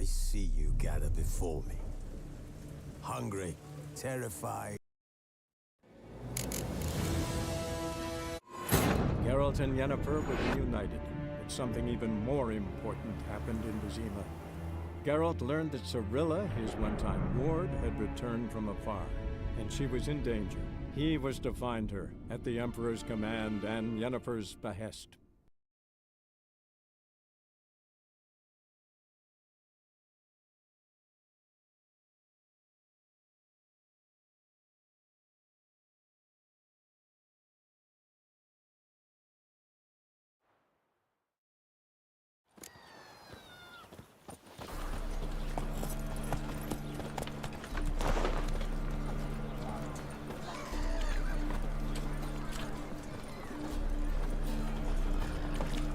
see you gather before me. Hungry, terrified. Geralt and Yennefer were reunited, but something even more important happened in Vizima. Geralt learned that Cirilla, his one-time ward, had returned from afar, and she was in danger. He was to find her, at the Emperor's command and Yennefer's behest.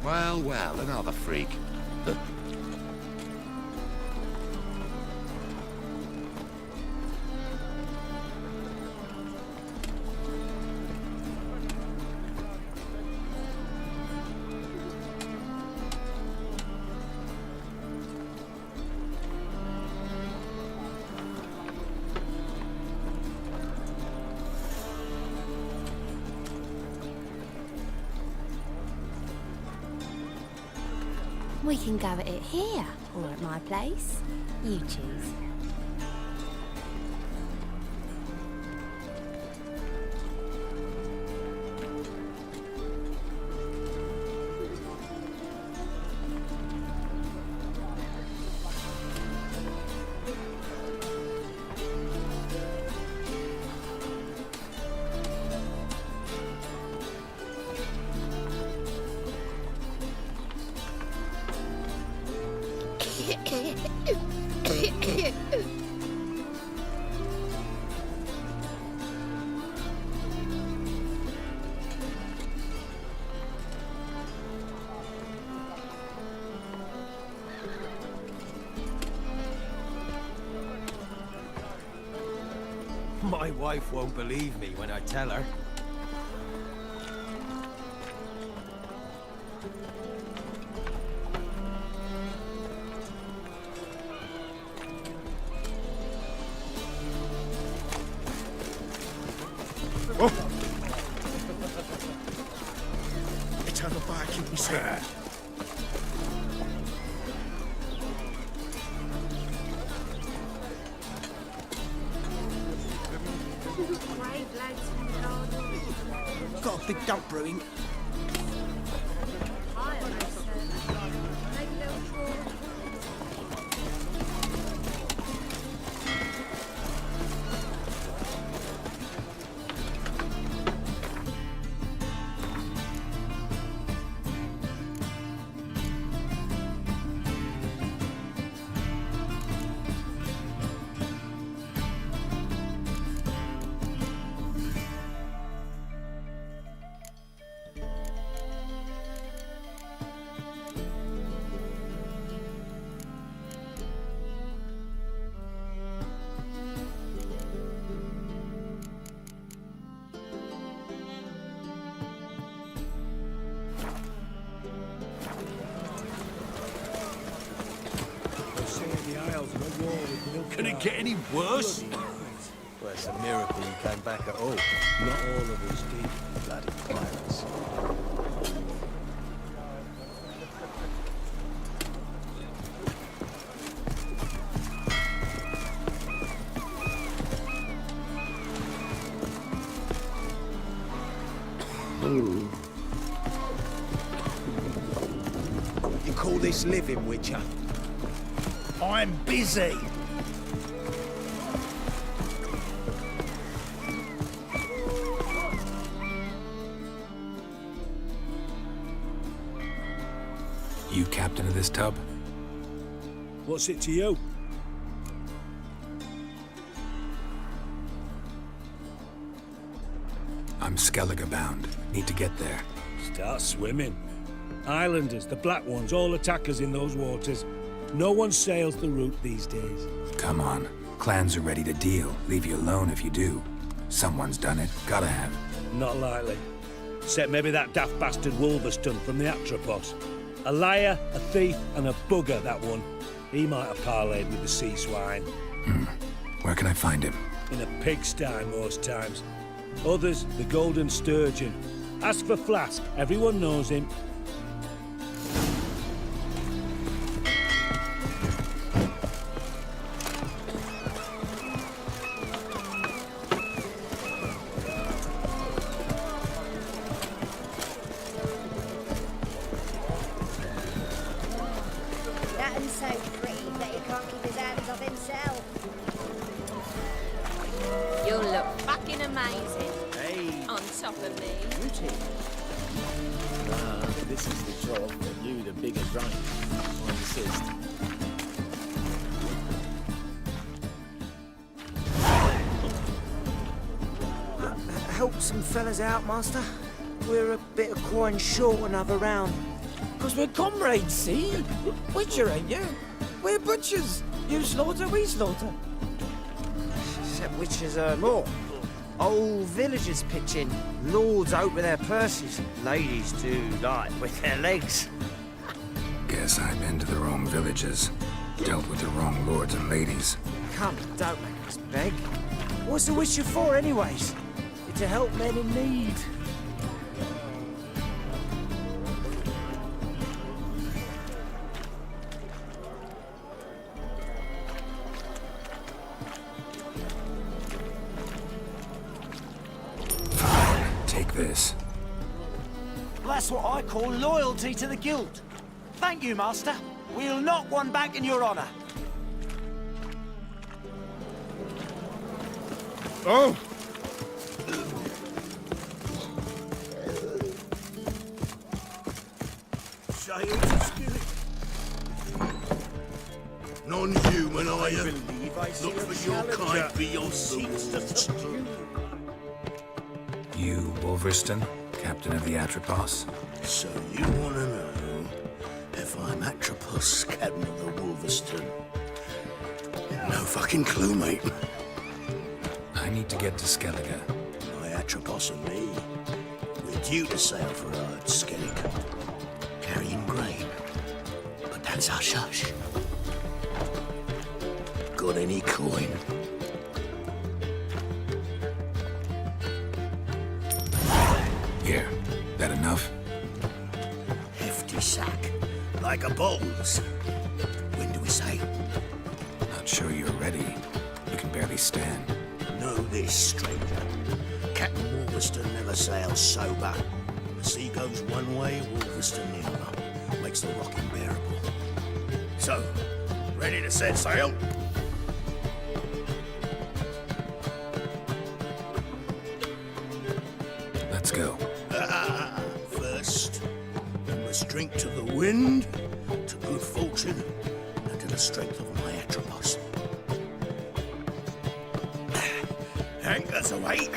Well, well, another freak. We can go at it here, or at my place. You choose. My wife won't believe me when I tell her. It's on the bar, keep me safe. Got a big dump brewing. Can it get any worse? Well, it's a miracle you came back at all. Not all of us did. Bloody pirates. You call this living, Witcher? I'm busy. You captain of this tub? What's it to you? I'm Skellige bound. Need to get there. Start swimming. Islanders, the black ones, all attackers in those waters. No one sails the route these days. Come on. Clans are ready to deal. Leave you alone if you do. Someone's done it. Gotta have. Not likely. Except maybe that daft bastard Wolverston from the Atropos. A liar, a thief, and a bugger, that one. He might have parlayed with the sea swine. Where can I find him? In a pigsty most times. Others, the golden sturgeon. As for Flask, everyone knows him. Nothing's so pretty that he can't keep his hands off himself. You'll look fucking amazing Hey, on top of me. Beauty. This is the job that you, the bigger brain, I insist. Help some fellas out, Master. We're a bit of coin short another round. Because we're comrades, see? Butcher, ain't you? We're butchers. You slaughter, we slaughter. Except witches earn more. Old villagers pitch in. Lords out with their purses. Ladies do like with their legs. Guess I've been to the wrong villages. Dealt with the wrong lords and ladies. Come, don't make us beg. What's a witcher for, anyways? It's to help men in need. Take this. That's what I call loyalty to the guild. Thank you, Master. We'll knock one back in your honor. Oh! Say it's a spirit. Non-human, are you? Look for your kind beyond the You, Wolverston, captain of the Atropos? So you want to know if I'm Atropos, captain of the Wolverston? No fucking clue, mate. I need to get to Skellige. My Atropos and me, we're due to sail for Ard Skellige, carrying grain. But that's hush-hush. Got any coin? Here, that enough? Hefty sack, like a bowls. When do we sail? Not sure you're ready. You can barely stand. Know this, stranger. Captain Wolverston never sails sober. The sea goes one way, Wolverston the other. Makes the rock unbearable. So, ready to set sail? Let's go. First, we must drink to the wind, to good fortune, and to the strength of my Atropos. Anchors away.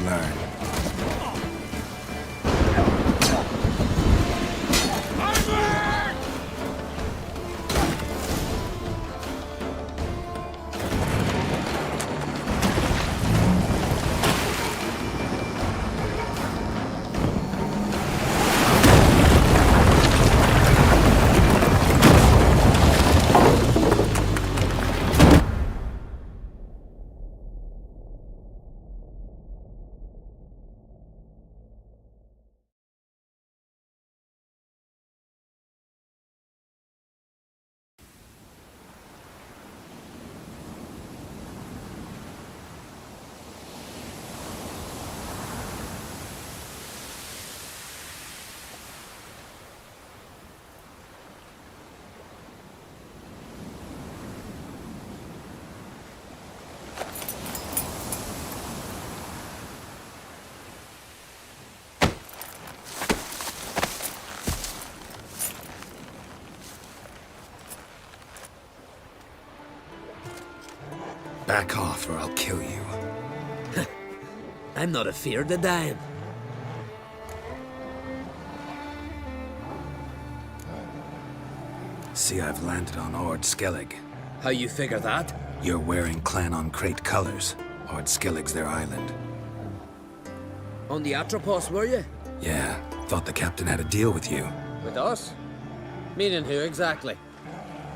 learn. Back off or I'll kill you. I'm not afeard of dying. See, I've landed on Ord Skellig. How you figure that? You're wearing Clan on Crate colors. Ord Skellig's their island. On the Atropos, were you? Yeah, thought the captain had a deal with you. With us? Meaning who exactly?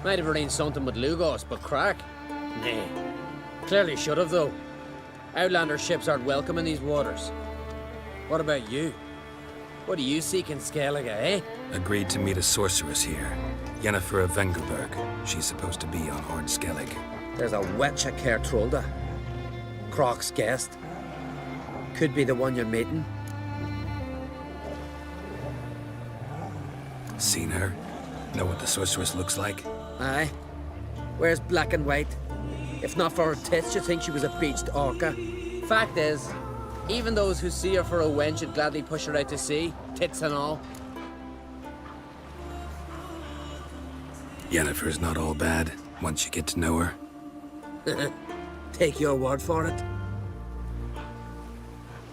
Might have arranged something with Lugos, but crack? Nay. Clearly should have, though. Outlander ships aren't welcome in these waters. What about you? What do you seek in Skellige, eh? Agreed to meet a sorceress here. Yennefer of Vengerberg. She's supposed to be on Ord Skellig. There's a witch at Kertrolda. Croc's guest. Could be the one you're meeting. Seen her? Know what the sorceress looks like? Aye. Wears black and white. If not for her tits, you'd think she was a beached orca. Fact is, even those who see her for a wench would gladly push her out to sea, tits and all. Yennefer's not all bad, once you get to know her. Take your word for it.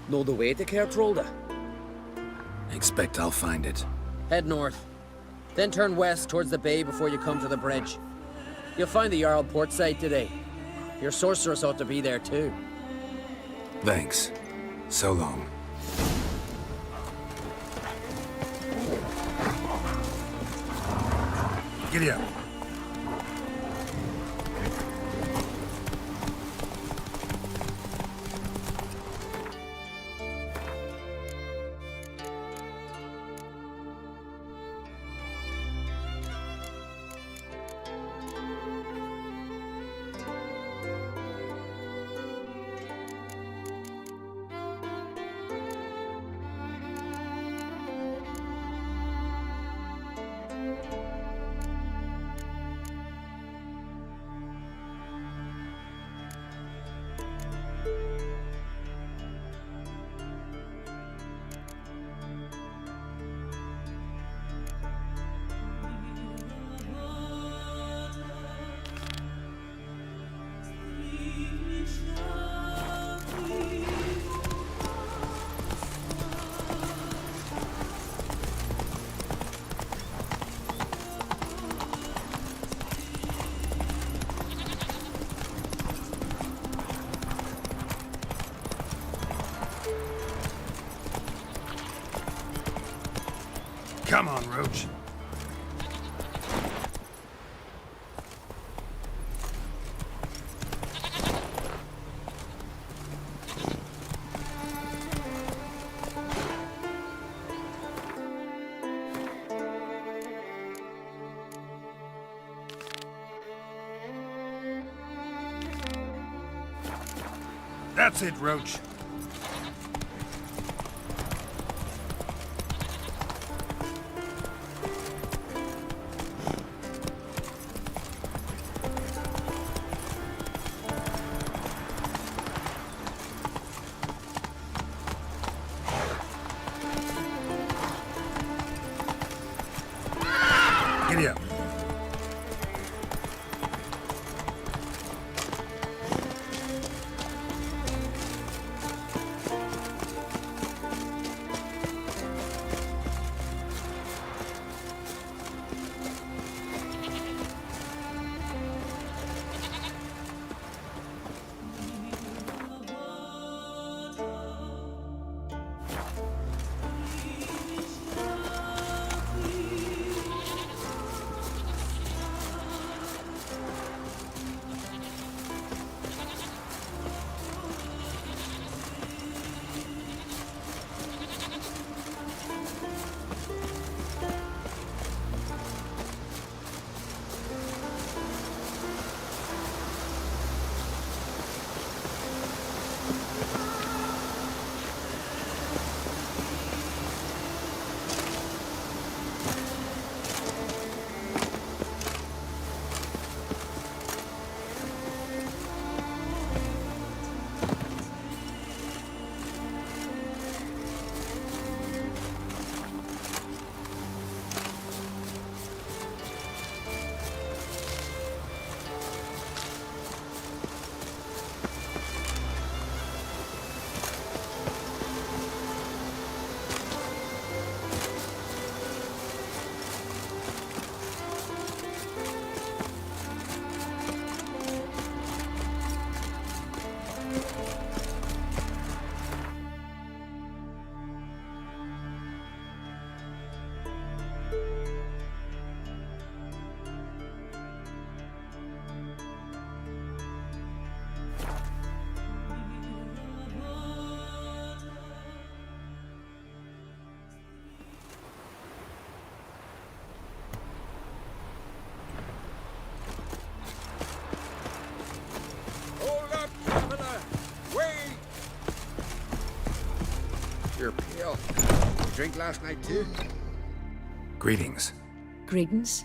Know the way to Kertrolda? Expect I'll find it. Head north. Then turn west towards the bay before you come to the bridge. You'll find the Jarl port site today. Your sorceress ought to be there too. Thanks. So long. Giddy up. Come on, Roach. That's it, Roach. Giddy up. drink last night too. Greetings. Greetings.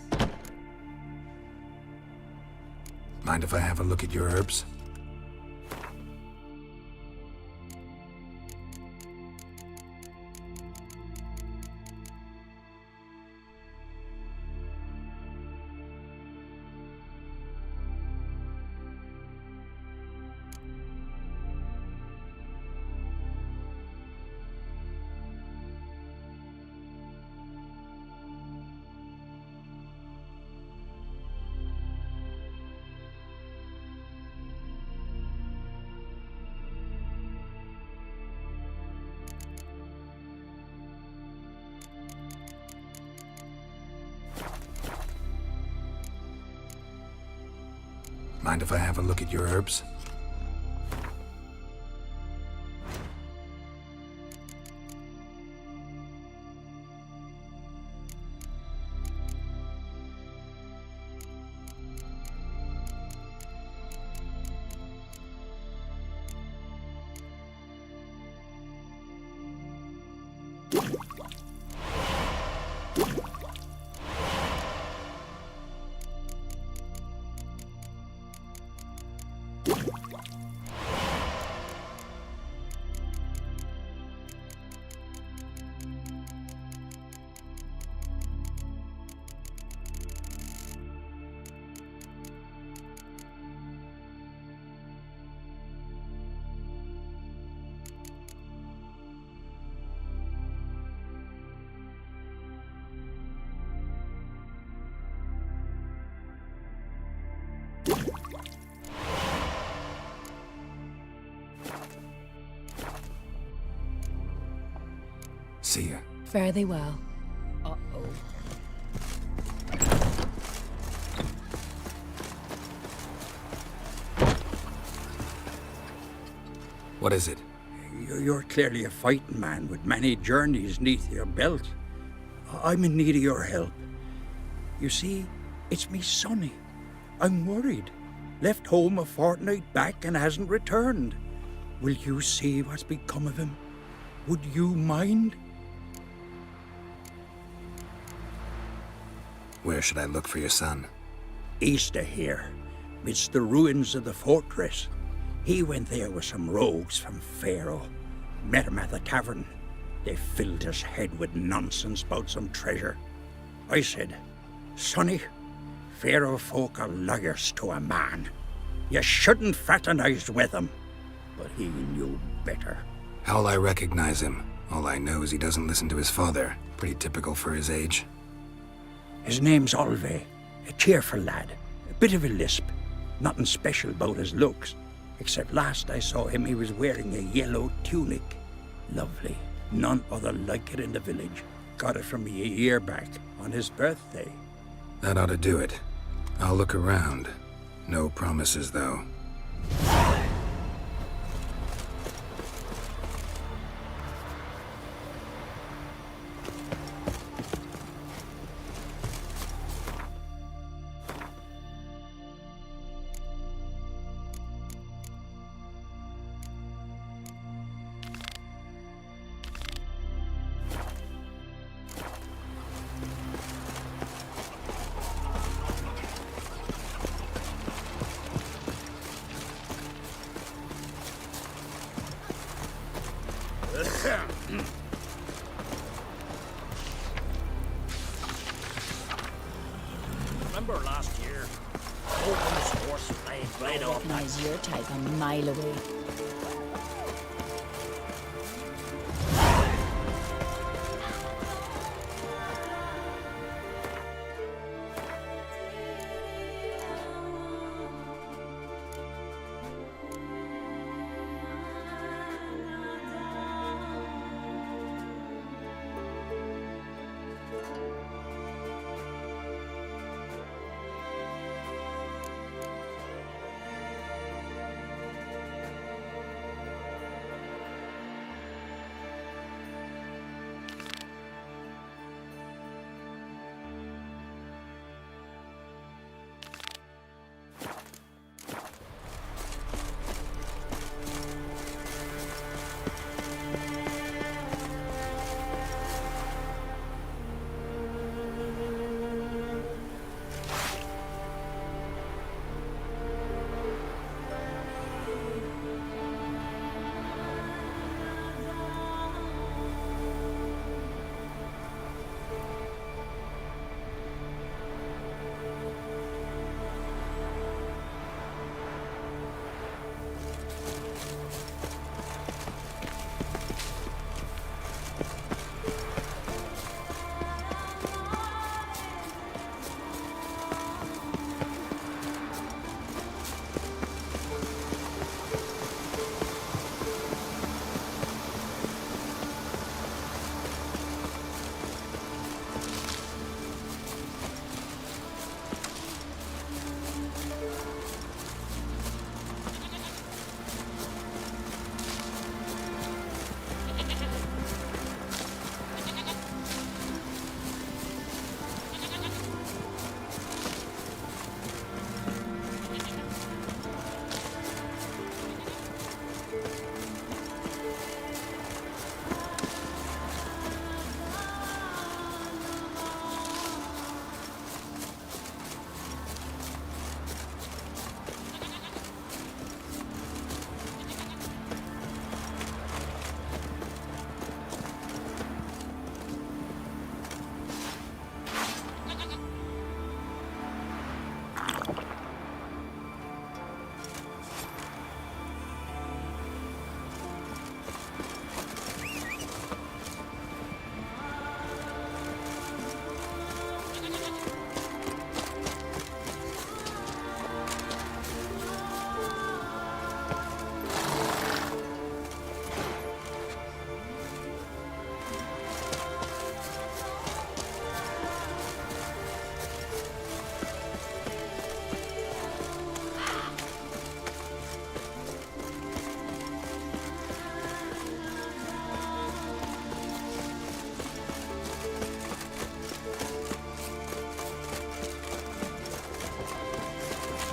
Mind if I have a look at your herbs? Mind if I have a look at your herbs? See ya. Fare thee well. Uh-oh. What is it? You're clearly a fighting man with many journeys neath your belt. I'm in need of your help. You see, it's me Sonny. I'm worried. Left home a fortnight back and hasn't returned. Will you see what's become of him? Would you mind? Where should I look for your son? East of here, midst the ruins of the fortress. He went there with some rogues from Pharaoh. Met him at the tavern. They filled his head with nonsense about some treasure. I said, Sonny, Pharaoh folk are lawyers to a man. You shouldn't fraternize with them. But he knew better. How'll I recognize him? All I know is he doesn't listen to his father. Pretty typical for his age. His name's Olve, a cheerful lad. A bit of a lisp. Nothing special about his looks. Except last I saw him, he was wearing a yellow tunic. Lovely. None other like it in the village. Got it from me a year back, on his birthday. That ought to do it. I'll look around. No promises, though. Remember last year? Open's horse playing right off. Recognize your type a mile away.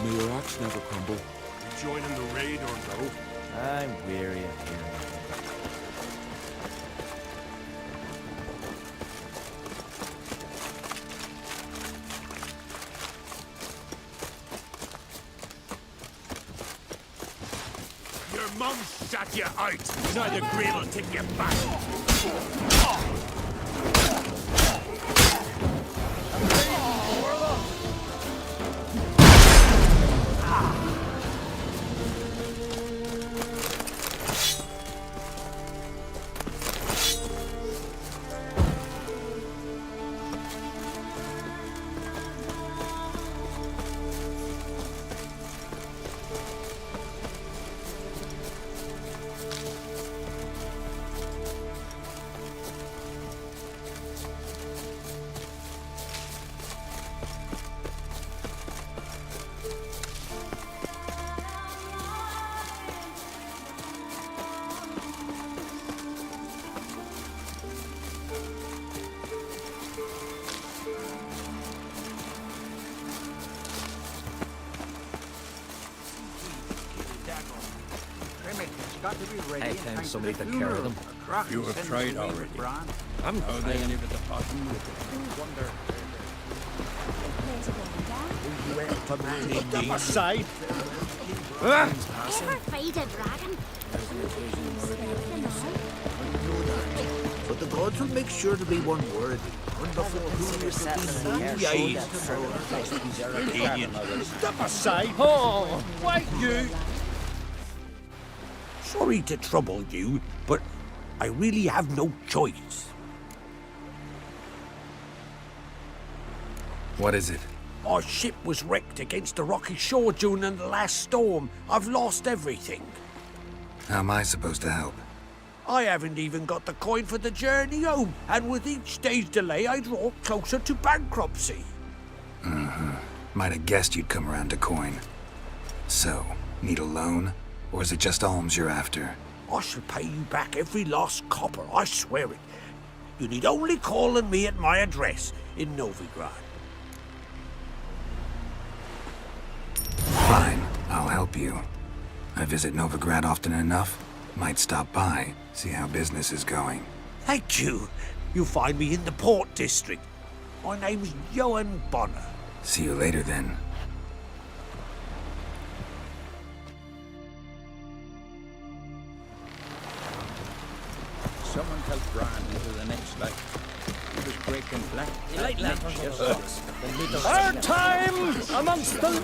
May your axe never crumble. You joining the raid or no? I'm weary of hearing it. Your mum shot you out. Now the grave will take you back. I found somebody to carry them. You have tried already. I'm How they live at the bottom with Step aside. Ever fight a dragon? But the gods will make sure to be one worthy. Step aside. Oh, why you? Sorry to trouble you, but I really have no choice. What is it? Our ship was wrecked against the rocky shore during the last storm. I've lost everything. How am I supposed to help? I haven't even got the coin for the journey home, and with each day's delay, I draw closer to bankruptcy. Might have guessed you'd come around to coin. So, need a loan? Or is it just alms you're after? I shall pay you back every last copper, I swear it. You need only call on me at my address in Novigrad. Fine, I'll help you. I visit Novigrad often enough. Might stop by, see how business is going. Thank you. You'll find me in the Port District. My name's Johan Bonner. See you later then. Someone tell Brian into the next light. He was breaking black. Light lanterns on the rocks. Third time amongst the...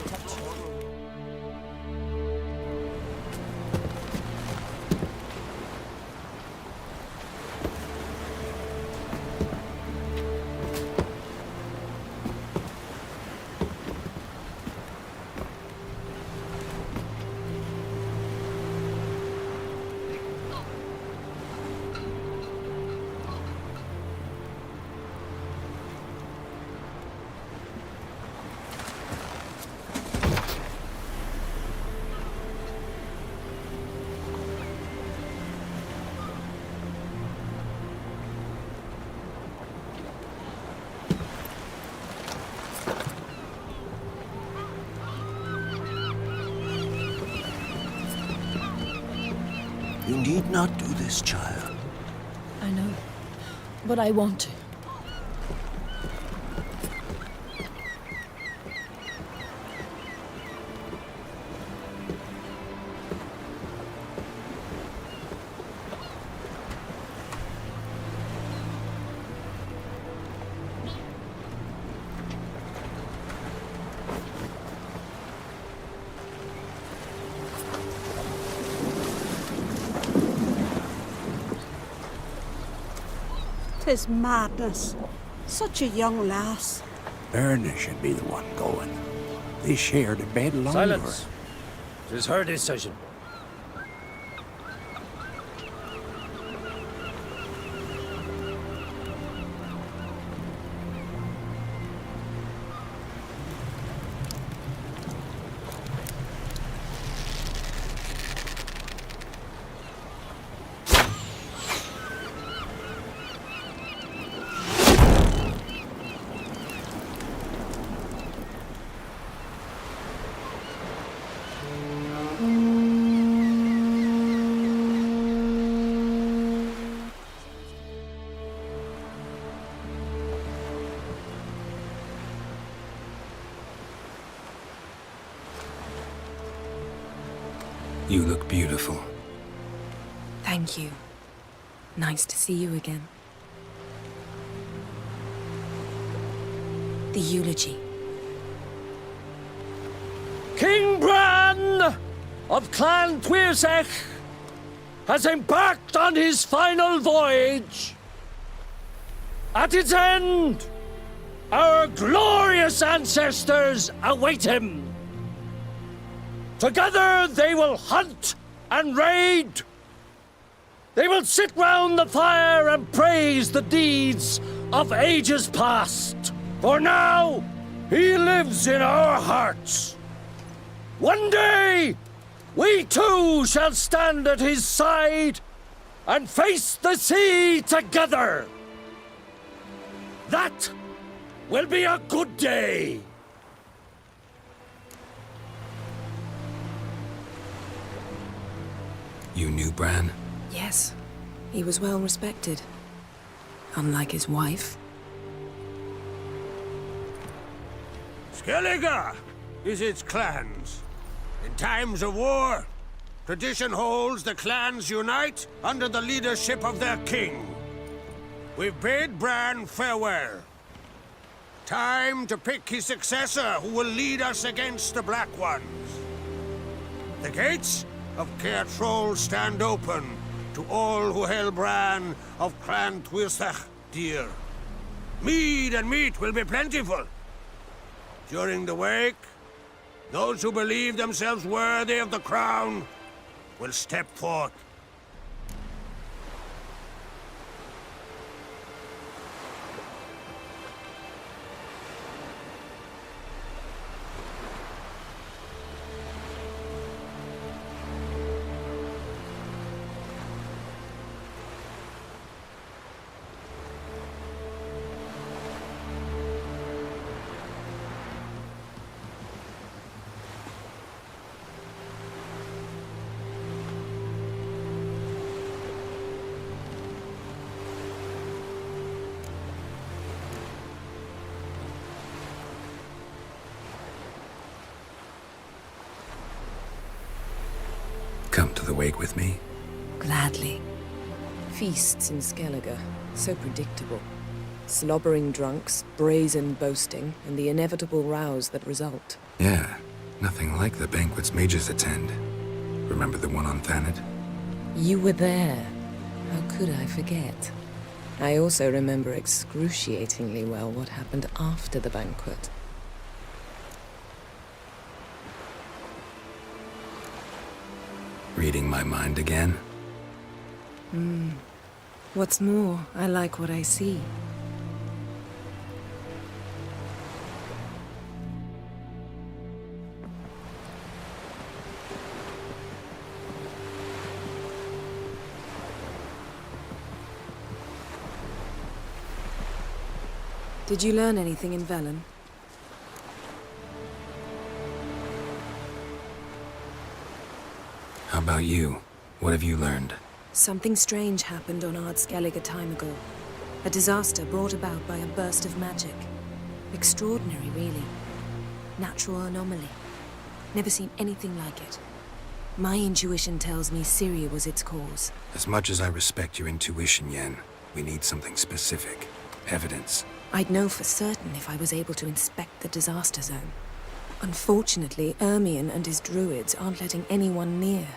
You need not do this, child. I know, but I want to. Tis madness. Such a young lass. Erna should be the one going. They shared a bed longer. Silence. It is her decision. You look beautiful. Thank you. Nice to see you again. The eulogy. King Bran of Clan Tuirsech has embarked on his final voyage. At its end, our glorious ancestors await him. Together they will hunt and raid. They will sit round the fire and praise the deeds of ages past. For now, he lives in our hearts. One day, we too shall stand at his side and face the sea together. That will be a good day. You knew Bran? Yes, he was well respected. Unlike his wife. Skellige is its clans. In times of war, tradition holds the clans unite under the leadership of their king. We've bid Bran farewell. Time to pick his successor who will lead us against the Black Ones. The gates of Caer Troll stand open to all who hail Bran of Clan Tuirsech dear. Mead and meat will be plentiful. During the wake, those who believe themselves worthy of the crown will step forth. Come to the wake with me? Gladly. Feasts in Skellige, so predictable. Slobbering drunks, brazen boasting, and the inevitable rows that result. Yeah, nothing like the banquets mages attend. Remember the one on Thanet? You were there. How could I forget? I also remember excruciatingly well what happened after the banquet. Reading my mind again? What's more, I like what I see. Did you learn anything in Velen? How about you? What have you learned? Something strange happened on Ard Skellige a time ago. A disaster brought about by a burst of magic. Extraordinary, really. Natural anomaly. Never seen anything like it. My intuition tells me Syria was its cause. As much as I respect your intuition, Yen, we need something specific. Evidence. I'd know for certain if I was able to inspect the disaster zone. Unfortunately, Ermion and his druids aren't letting anyone near.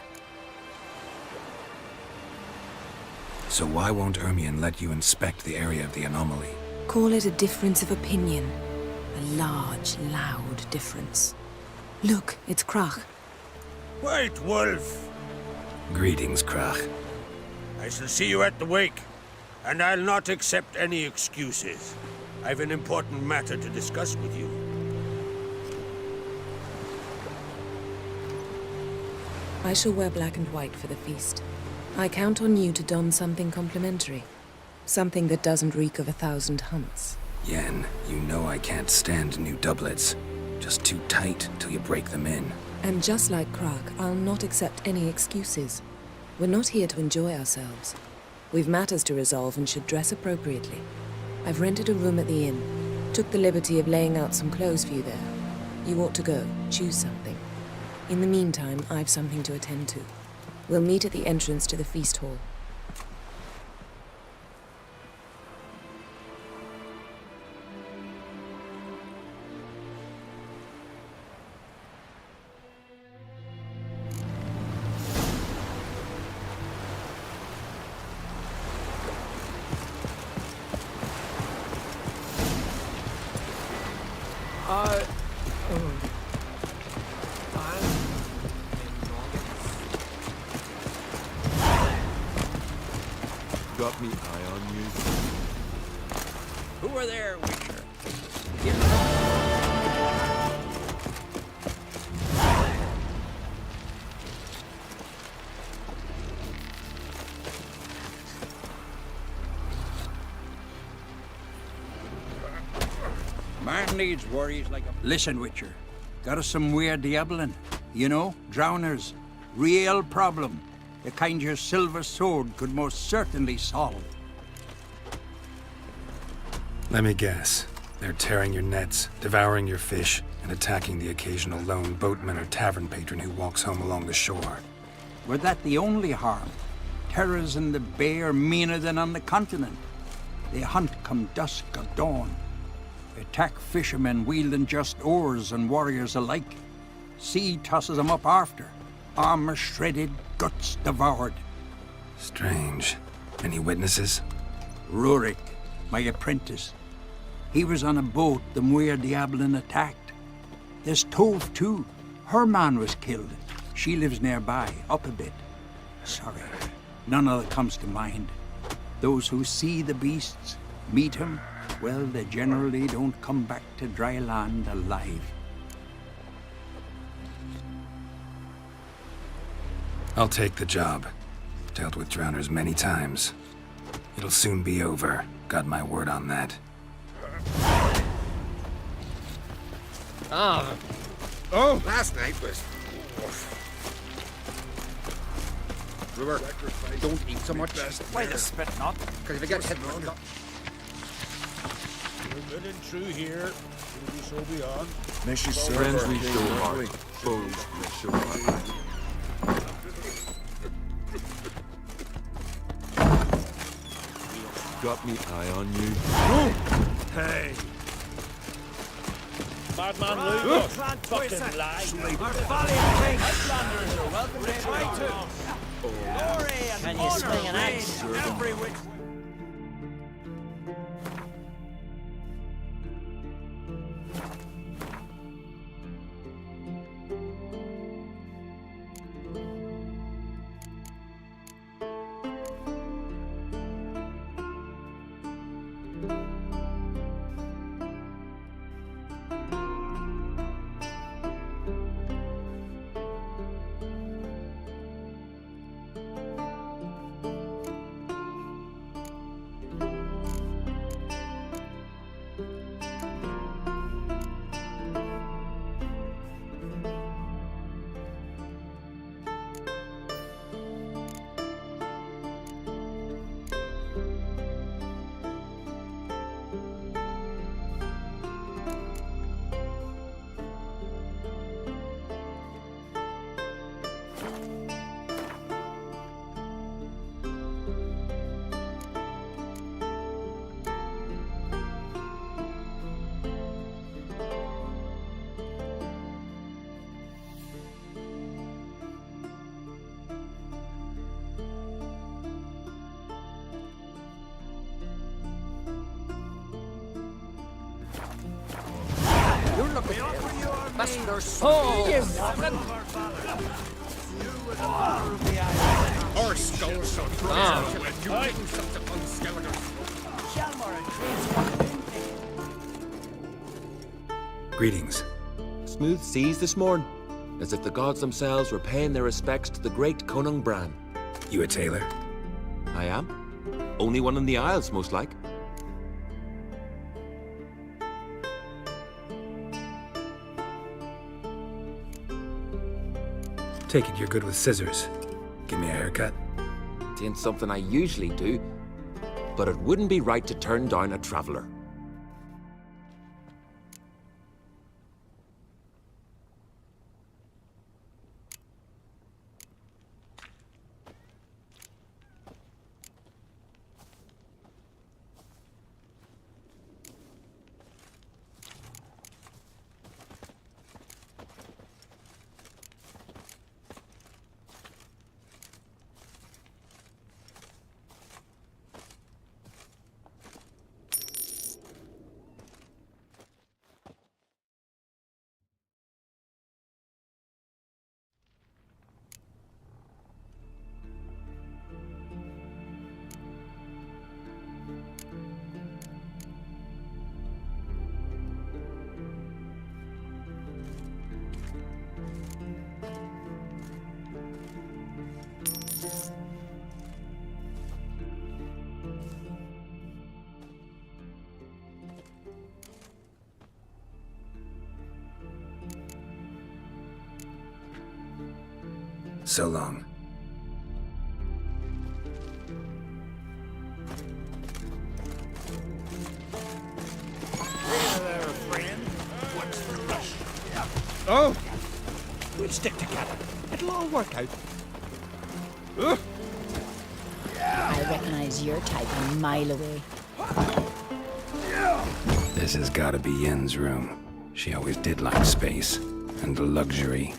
So why won't Ermion let you inspect the area of the anomaly? Call it a difference of opinion. A large, loud difference. Look, it's Krach. Wait, Wolf. Greetings, Krach. I shall see you at the wake, and I'll not accept any excuses. I've an important matter to discuss with you. I shall wear black and white for the feast. I count on you to don something complimentary. Something that doesn't reek of 1,000 hunts. Yen, you know I can't stand new doublets. Just too tight till you break them in. And just like Krach, I'll not accept any excuses. We're not here to enjoy ourselves. We've matters to resolve and should dress appropriately. I've rented a room at the inn. Took the liberty of laying out some clothes for you there. You ought to go. Choose something. In the meantime, I've something to attend to. We'll meet at the entrance to the feast hall. Got me eye on you. Who are there, Witcher? Man needs worries like a... Listen, Witcher. Got us some weird diabling. You know, drowners. Real problem. The kind your silver sword could most certainly solve. Let me guess. They're tearing your nets, devouring your fish, and attacking the occasional lone boatman or tavern patron who walks home along the shore. Were that the only harm? Terrors in the bay are meaner than on the continent. They hunt come dusk or dawn. Attack fishermen wielding just oars and warriors alike. Sea tosses them up after. Armor shredded, guts devoured. Strange. Any witnesses? Rurik, my apprentice. He was on a boat the Muir Diablin attacked. There's Tove, too. Her man was killed. She lives nearby, up a bit. Sorry, none other comes to mind. Those who see the beasts, meet him, well, they generally don't come back to dry land alive. I'll take the job. Dealt with drowners many times. It'll soon be over. Got my word on that. Ah. Oh, last night was... River, don't eat so much. Why the spit not? Because if you get hit... We're good and true here. So be on. Friends we show heart, foes we show heart. Got me eye on you. Hey! Madman Lugo! Fucking lie! Our valiant king! Headlanders are welcome to Brighton! Glory and Can you swing an axe? Every which... You're looking at Master Oh! You woman! Our skulls so Ah. when you didn't such a unscoundrel. Greetings. Smooth seas this morn, as if the gods themselves were paying their respects to the great Conung Bran. You a tailor? I am. Only one in the Isles, most like. Take it you're good with scissors. Give me a haircut. It ain't something I usually do, but it wouldn't be right to turn down a traveler. So long. Hey there, friend. What's the rush? Oh! We'll stick together. It'll all work out. I recognize your type a mile away. This has gotta be Yen's room. She always did like space and luxury.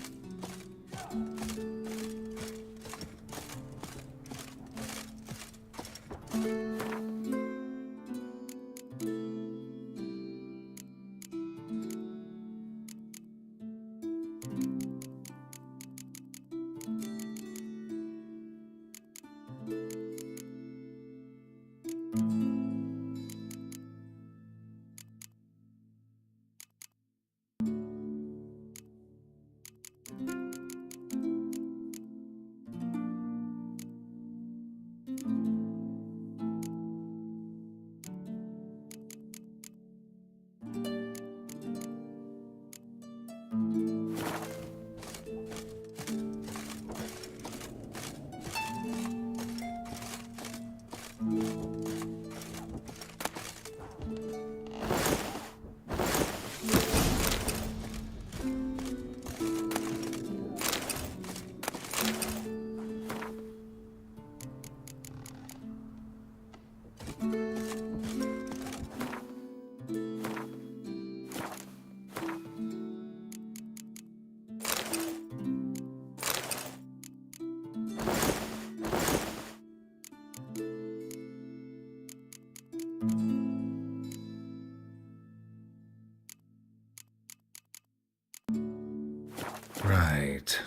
Right.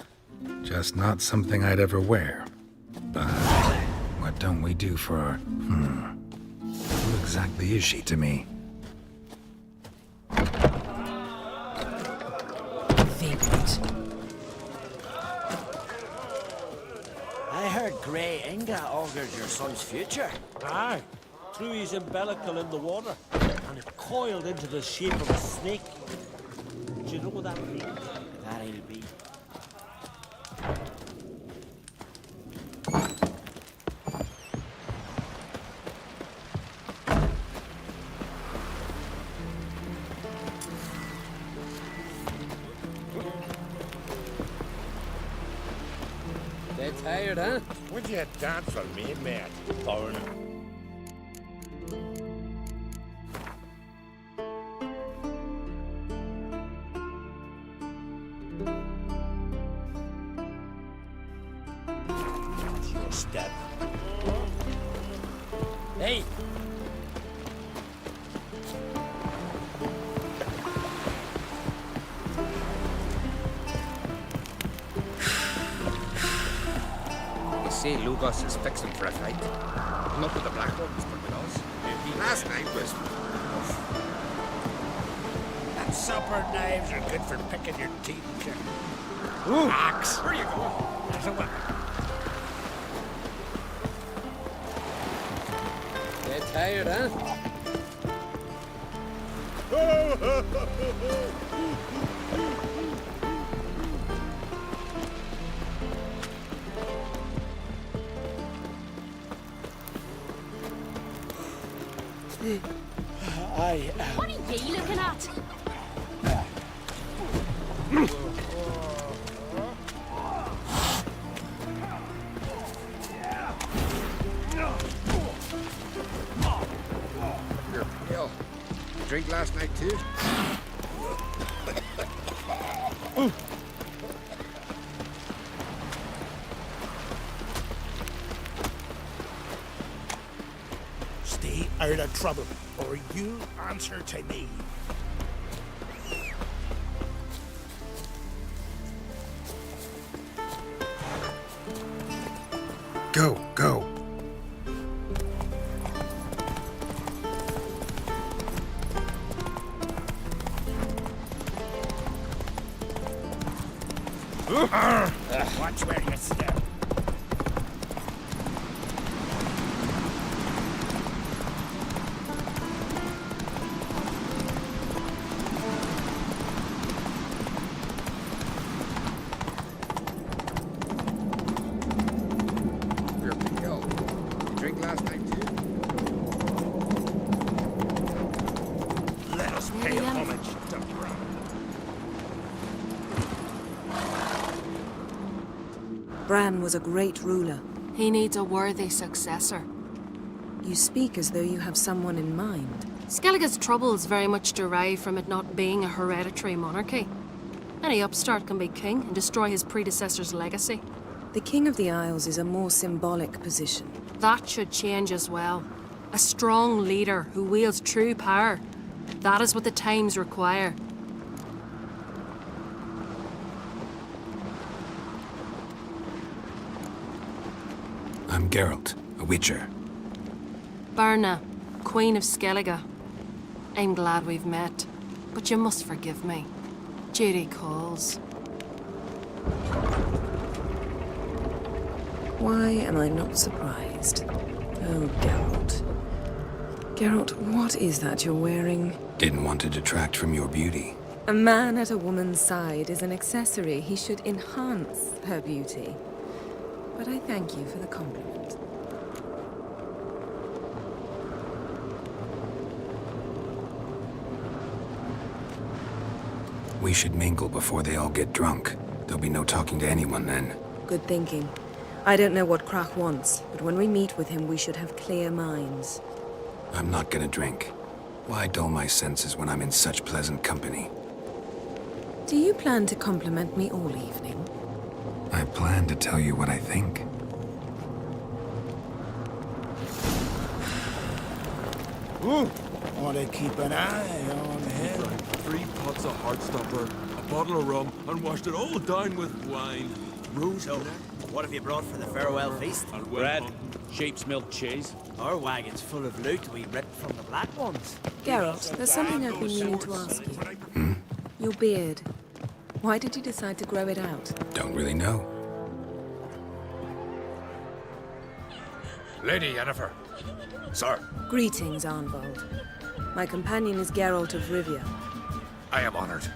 Just not something I'd ever wear. But what don't we do for our... Who exactly is she to me? Vagrant. I heard Grey Inga augurs your son's future. Aye. Threw his umbilical in the water, and it coiled into the shape of a snake. Do you know what that means? That ain't be. Dead tired, huh? Would you dance for me, mate? Foreigner. Your step. Hey! You see, Lugos is fixing for a fight. Not with the Black Ones, but with us. Last night was... That supper knives are good for picking your teeth. Ooh. Axe. Where are you going? There's a weapon. Dead tired, huh? What are you looking at? You're pale. You drink last night, too? Stay out of trouble, or you answer to me. Go, go. Watch where you step. Bran was a great ruler. He needs a worthy successor. You speak as though you have someone in mind. Skellige's troubles very much derive from it not being a hereditary monarchy. Any upstart can be king and destroy his predecessor's legacy. The King of the Isles is a more symbolic position. That should change as well. A strong leader who wields true power. That is what the times require. I'm Geralt, a Witcher. Berna, Queen of Skellige. I'm glad we've met, but you must forgive me. Duty calls. Why am I not surprised? Oh, Geralt. Geralt, what is that you're wearing? Didn't want to detract from your beauty. A man at a woman's side is an accessory. He should enhance her beauty. But I thank you for the compliment. We should mingle before they all get drunk. There'll be no talking to anyone then. Good thinking. I don't know what Krach wants, but when we meet with him, we should have clear minds. I'm not gonna drink. Why dull my senses when I'm in such pleasant company? Do you plan to compliment me all evening? I plan to tell you what I think. Ooh, want to keep an eye on him. 3 pots of Heartstopper, a bottle of rum, and washed it all down with wine. So, what have you brought for the farewell feast? Bread, sheep's milk cheese. Our wagon's full of loot we ripped from the black ones. Geralt, there's something I've been meaning to ask you. Your beard. Why did you decide to grow it out? Don't really know. Lady Yennefer. Sir, Greetings, Arnvold. My companion is Geralt of Rivia. I am honored.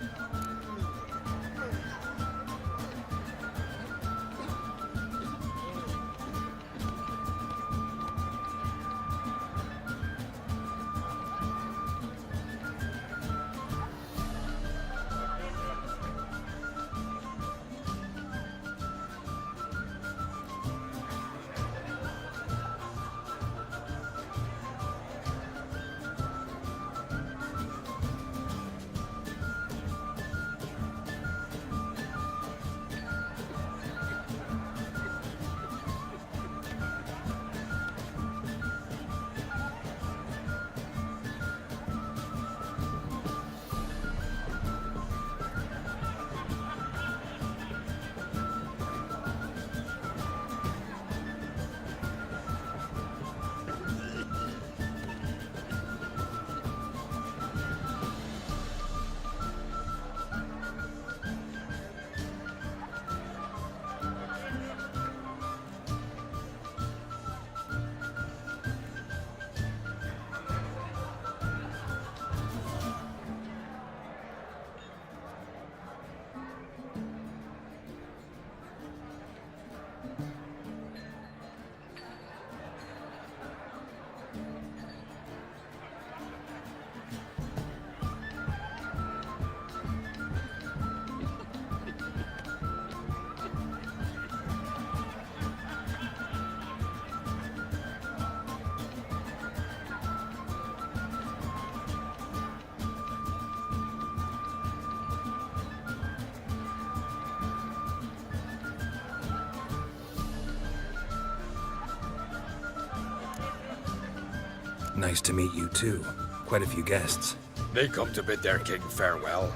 Nice to meet you too. Quite a few guests. They come to bid their king farewell.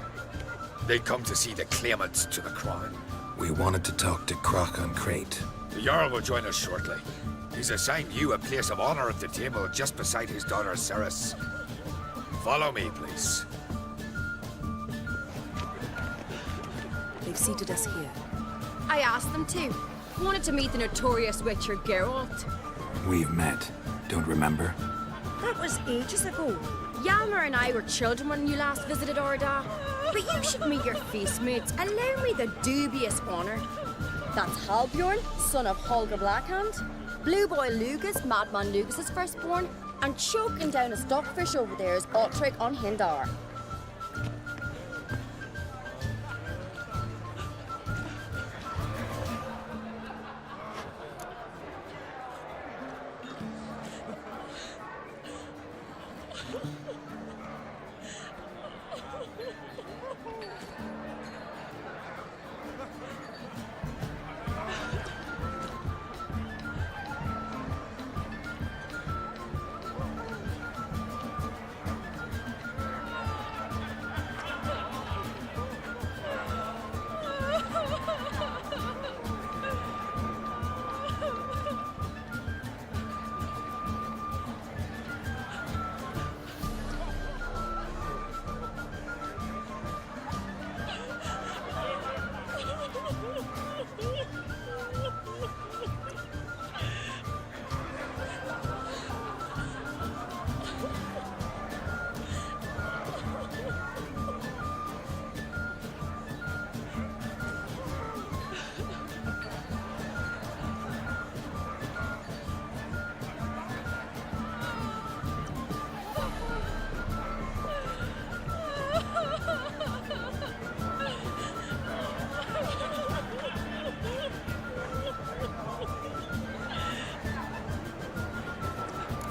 They come to see the claimants to the crown. We wanted to talk to Krach on Crate. The Jarl will join us shortly. He's assigned you a place of honor at the table just beside his daughter Ceres. Follow me, please. They've seated us here. I asked them to. Wanted to meet the notorious Witcher Geralt. We've met. Don't remember? That was ages ago. Yalmer and I were children when you last visited Orda. But you should meet your feast mates. Allow me the dubious honor. That's Halbjorn, son of Holger Blackhand. Blue Boy Lugas, Madman Lugas' firstborn. And choking down a stockfish over there is Otric on Hindar.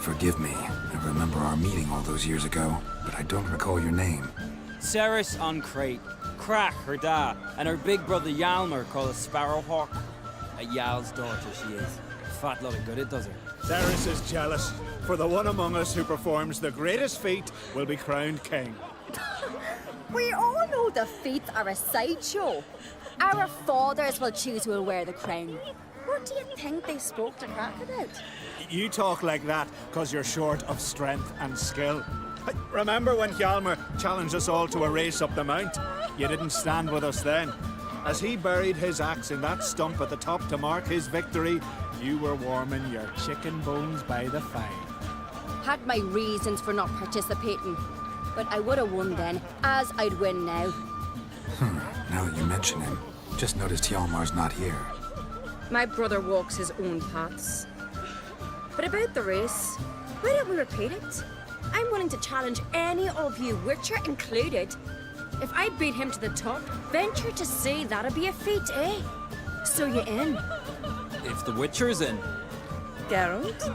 Forgive me. I remember our meeting all those years ago, but I don't recall your name. Ceres on Crate, Crack her da, and her big brother Yalmer called a Sparrowhawk. A Yal's daughter she is. Fat lot of good it does her. Ceres is jealous, for the one among us who performs the greatest feat will be crowned king. We all know the feats are a sideshow. Our fathers will choose who will wear the crown. What do you think they spoke to Crack about? You talk like that because you're short of strength and skill. Remember when Hjalmar challenged us all to a race up the mount? You didn't stand with us then. As he buried his axe in that stump at the top to mark his victory, you were warming your chicken bones by the fire. Had my reasons for not participating, but I would have won then, as I'd win now. Now that you mention him, just noticed Hjalmar's not here. My brother walks his own paths. But about the race, why don't we repeat it? I'm willing to challenge any of you, Witcher included. If I beat him to the top, venture to say that'd be a feat, eh? So you in? If the Witcher's in. Geralt?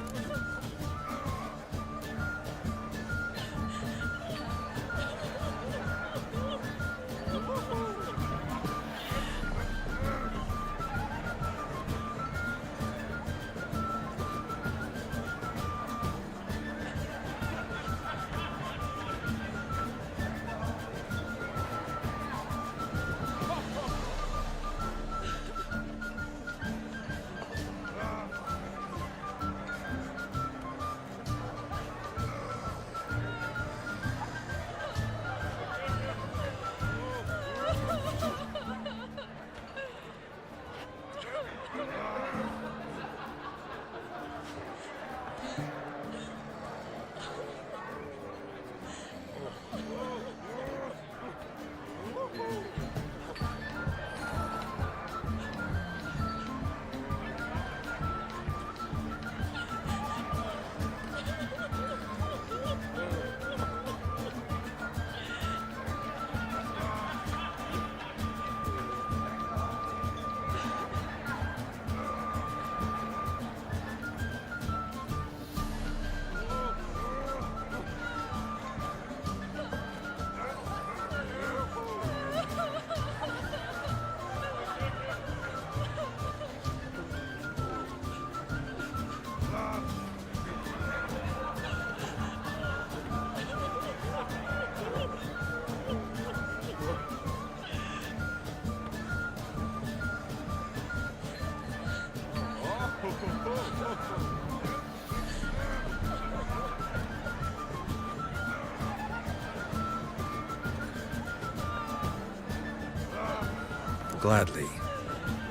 Gladly.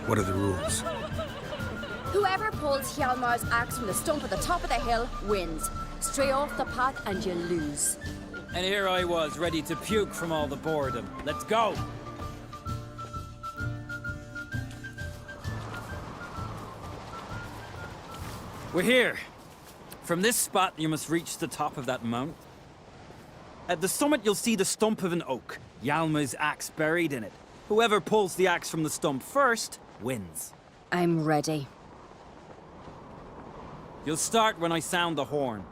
What are the rules? Whoever pulls Hjalmar's axe from the stump at the top of the hill wins. Stray off the path and you lose. And here I was, ready to puke from all the boredom. Let's go! We're here. From this spot, you must reach the top of that mount. At the summit, you'll see the stump of an oak, Hjalmar's axe buried in it. Whoever pulls the axe from the stump first, wins. I'm ready. You'll start when I sound the horn.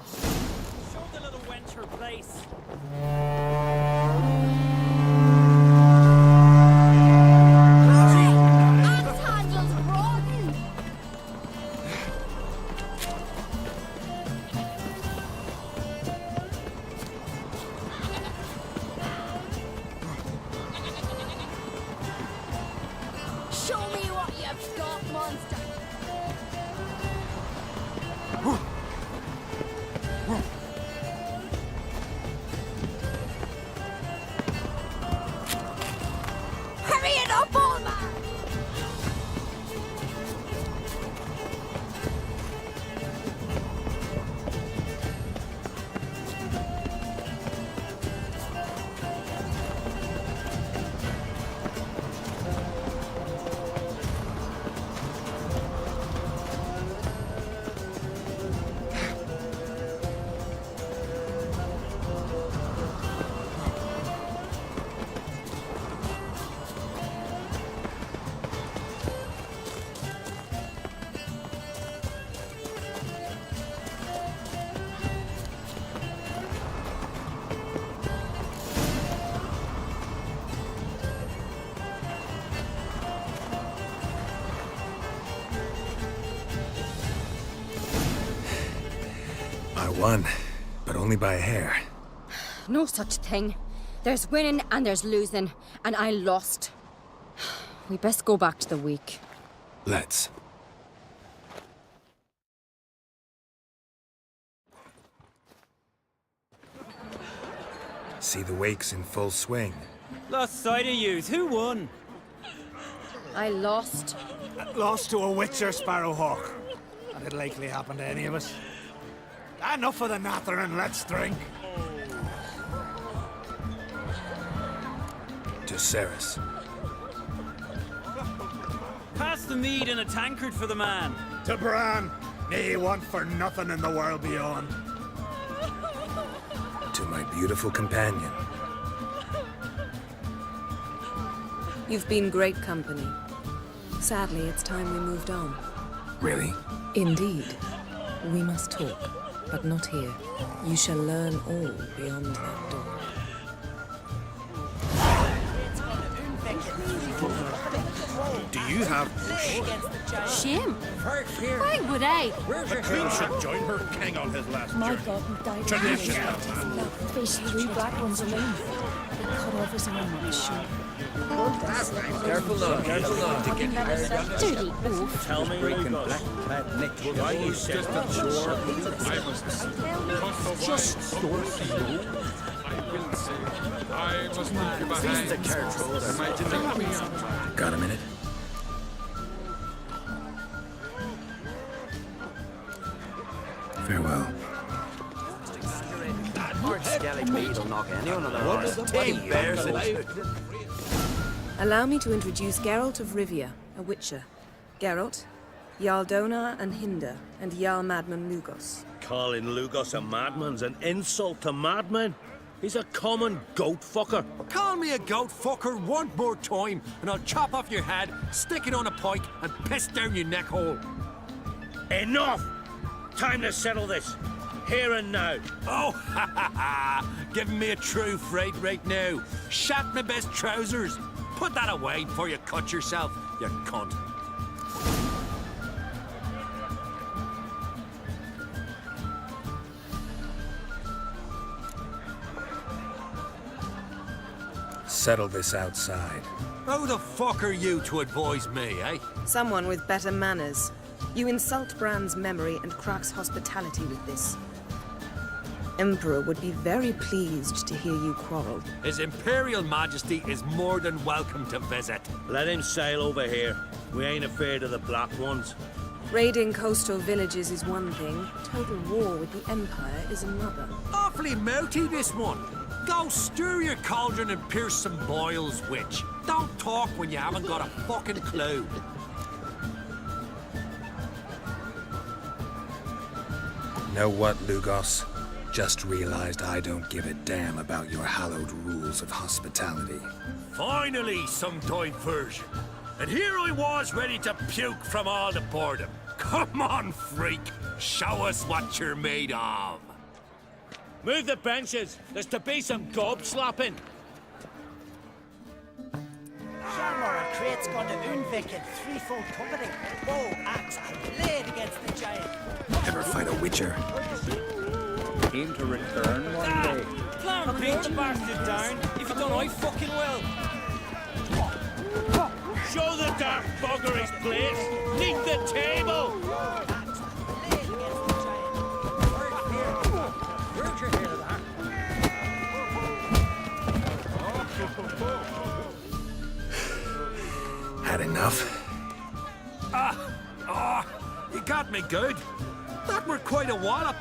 Show the little wench her place. Show me what you've got, monster! I won, but only by a hair. No such thing. There's winning and there's losing, and I lost. We best go back to the week. Let's. See the wakes in full swing. Lost sight of yous. Who won? I lost. Lost to a witcher, Sparrowhawk. And it'll likely happen to any of us. Enough of the natter and let's drink. To Ceres. Pass the mead and a tankard for the man. To Bran. Nay want for nothing in the world beyond. To my beautiful companion. You've been great company. Sadly, it's time we moved on. Really? Indeed. We must talk, but not here. You shall learn all beyond that door. Do you have Shame. Why would I? The Queen should join her king on his last My journey. God, he died. Tradition. Faced 3 black ones alone. They cut off his arm on his shoulder. Careful now, careful now. Dirty oaf. Tell me, breaking black-clad neck. Just Got a minute? Farewell. Allow me to introduce Geralt of Rivia, a witcher. Geralt, Jarl Donar and Hinder, and Jarl Madman Lugos. Calling Lugos a madman's an insult to madmen. He's a common goat fucker. Call me a goat fucker one more time, and I'll chop off your head, stick it on a pike, and piss down your neck hole. Enough! Time to settle this. Here and now. Oh, ha ha ha! Giving me a true fright right now. Shat my best trousers. Put that away before you cut yourself, you cunt. Settle this outside. Who the fuck are you to advise me, eh? Someone with better manners. You insult Bran's memory and Krak's hospitality with this. Emperor would be very pleased to hear you quarrel. His Imperial Majesty is more than welcome to visit. Let him sail over here. We ain't afraid of the black ones. Raiding coastal villages is one thing. Total war with the Empire is another. Awfully mouty, this one. Go stir your cauldron and pierce some boils, witch. Don't talk when you haven't got a fucking clue. Know what, Lugos? Just realized I don't give a damn about your hallowed rules of hospitality. Finally, some diversion. And here I was ready to puke from all the boredom. Come on, freak. Show us what you're made of. Move the benches. There's to be some gob slapping. Shamrock and Crate's gone to Unvik in threefold company. Bow, axe, and blade against the giant. Ever fight a witcher? Aim to return one day. Clown, beat the bastard down. If you don't, I fucking will. Show the dark bugger his place. Neath the table. Had enough? You got me good. That were quite a wallop.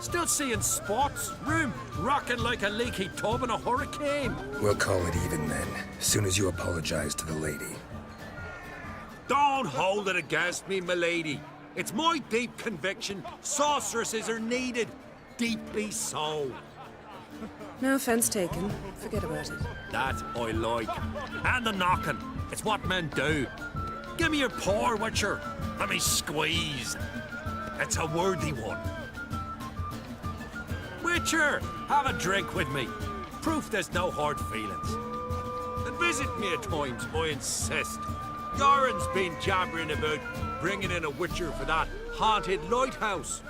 Still seeing spots, room rocking like a leaky tub in a hurricane. We'll call it even then, soon as you apologize to the lady. Don't hold it against me, milady. It's my deep conviction sorceresses are needed. Deeply so. No offense taken. Forget about it. That I like. And the knocking. It's what men do. Give me your paw, Witcher. Let me squeeze. It's a worthy one. Witcher, have a drink with me. Proof there's no hard feelings. And visit me at times, I insist. Goran's been jabbering about bringing in a Witcher for that haunted lighthouse.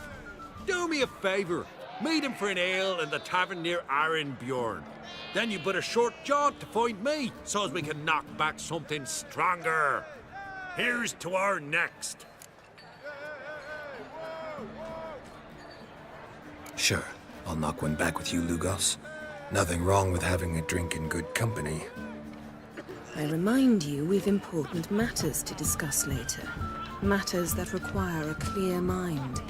Do me a favour. Meet him for an ale in the tavern near Arenbjorn. Then you but a short jaunt to find me, so as we can knock back something stronger. Here's to our next. Sure, I'll knock one back with you, Lugos. Nothing wrong with having a drink in good company. I remind you we've important matters to discuss later. Matters that require a clear mind.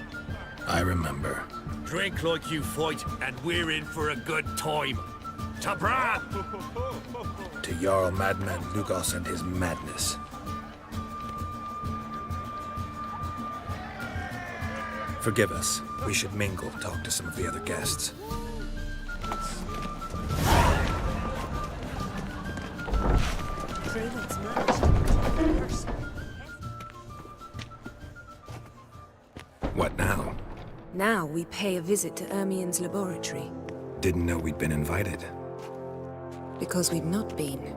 I remember. Drink like you fight, and we're in for a good time. Ta Bran! To Jarl Madman Lugos and his madness. Forgive us. We should mingle, talk to some of the other guests. What now? Now we pay a visit to Ermien's laboratory. Didn't know we'd been invited. Because we've not been.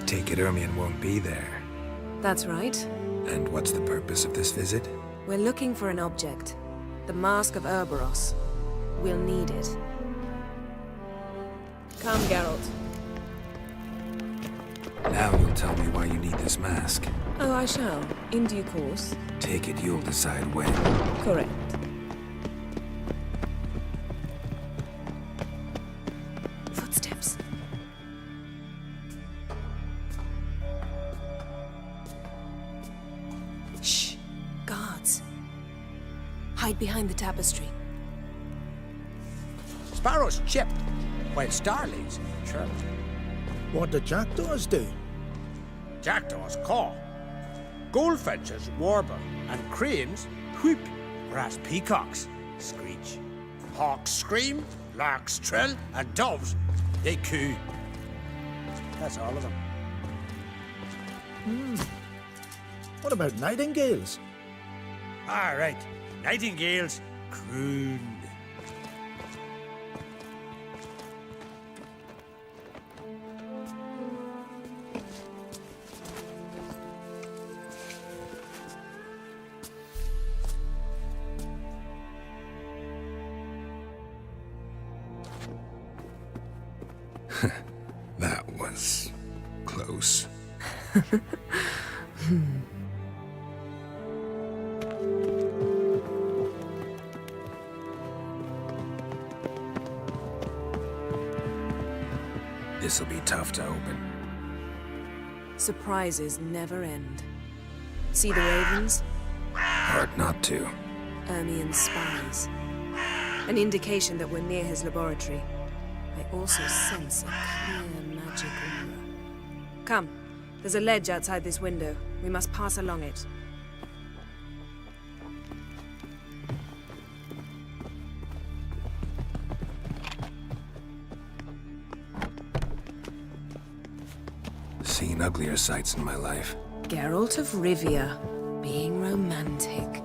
Take it Ermien won't be there. That's right. And what's the purpose of this visit? We're looking for an object. The Mask of Ouroboros. We'll need it. Come, Geralt. Now you'll tell me why you need this mask. Oh, I shall. In due course. Take it you'll decide when. Correct. Footsteps. Shh. Guards. Hide behind the tapestry. Sparrows chipped, while starlings chirp. What do jackdaws do? Jackdaws caw. Goldfinches warble, and cranes whoop, whereas peacocks screech. Hawks scream, larks trill, and doves, they coo. That's all of them. What about nightingales? All right, nightingales croon. That was close. This'll be tough to open. Surprises never end. See the ravens? Hard not to. Ermien's spies. An indication that we're near his laboratory. I also sense a clear magic aura. Come, there's a ledge outside this window. We must pass along it. Seen uglier sights in my life. Geralt of Rivia, being romantic.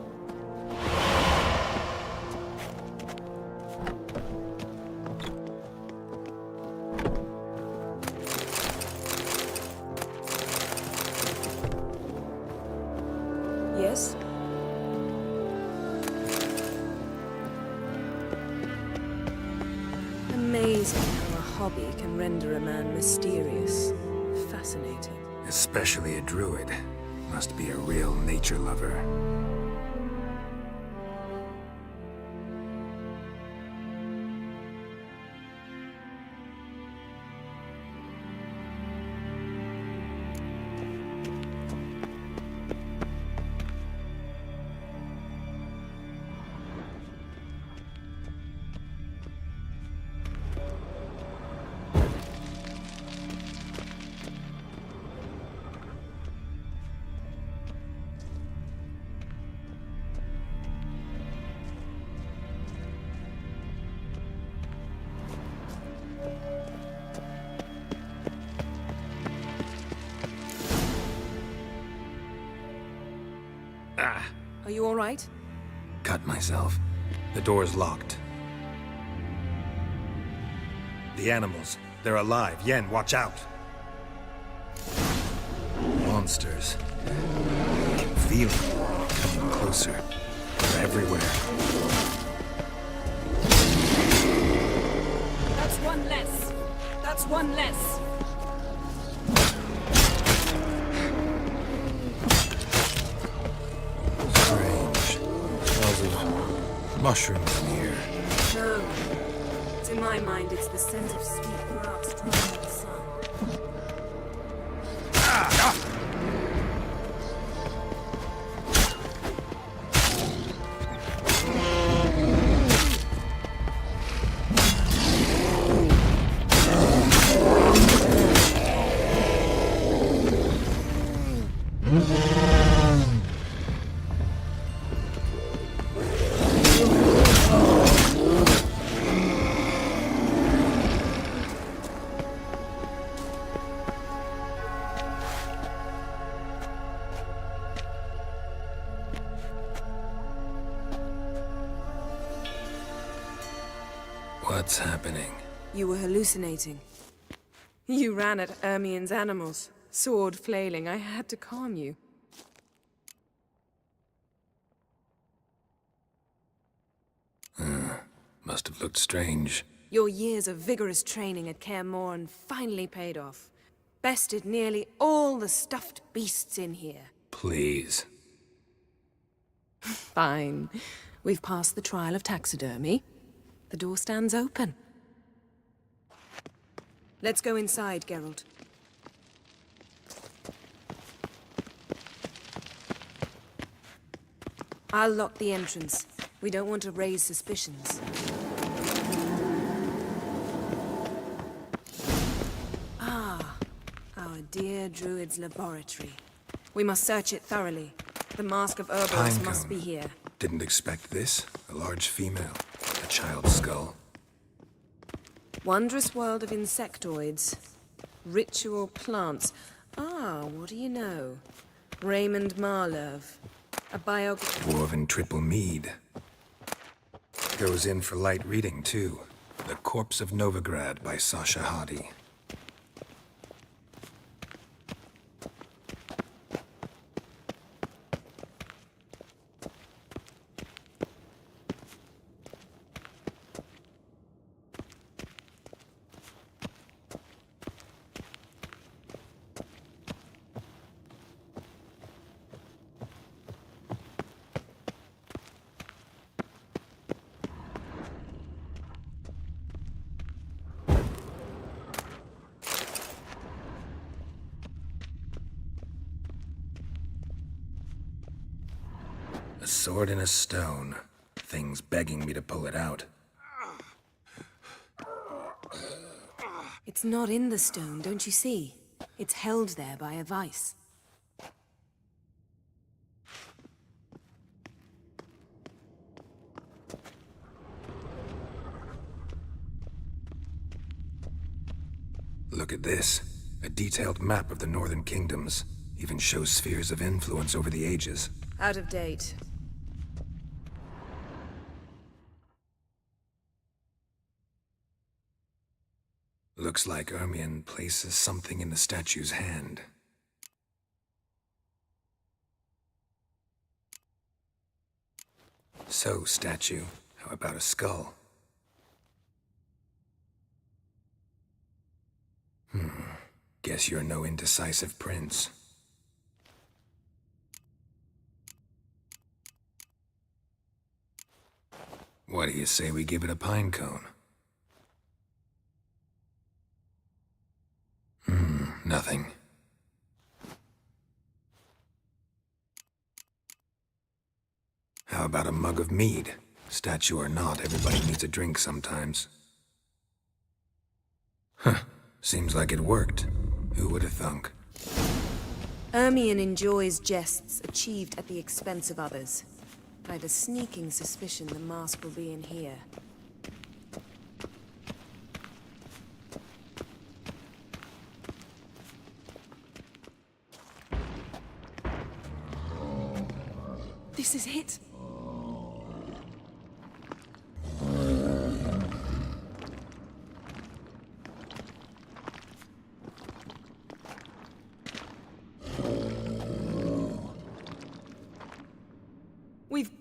Yes? Amazing how a hobby can render a man mysterious. Fascinating. Especially a druid. Must be a real nature lover. Are you all right? Cut myself. The door's locked. The animals. They're alive. Yen, watch out. monsters. I can feel them coming closer. They're everywhere. That's one less. That's one less. Strange. Smells of mushrooms in here. No. To my mind, it's the scent of sweet grass drying in the sun. What's happening? You were hallucinating. You ran at Ermien's animals, sword flailing. I had to calm you. Must have looked strange. Your years of vigorous training at Kaer Morhen finally paid off. Bested nearly all the stuffed beasts in here. Please. Fine. We've passed the trial of taxidermy. The door stands open. Let's go inside, Geralt. I'll lock the entrance. We don't want to raise suspicions. Ah, our dear druid's laboratory. We must search it thoroughly. The Mask of Urboros must be here. Didn't expect this. A large female. A child's skull. Wondrous world of insectoids. Ritual plants. Ah, what do you know? Raymond Marlove. A biography. Dwarven triple mead. Goes in for light reading, too. The Corpse of Novigrad by Sasha Hadi. A sword and a stone. Thing's begging me to pull it out. It's not in the stone, don't you see? It's held there by a vice. Look at this. A detailed map of the Northern Kingdoms. Even shows spheres of influence over the ages. Out of date. Looks like Ermien places something in the statue's hand. So, statue, how about a skull? Guess you're no indecisive prince. What do you say we give it a pine cone? Nothing. How about a mug of mead? Statue or not, everybody needs a drink sometimes. Huh. Seems like it worked. Who would have thunk? Ermien enjoys jests achieved at the expense of others. I have a sneaking suspicion the mask will be in here. This is it.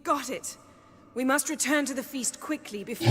Got it. We must return to the feast quickly before...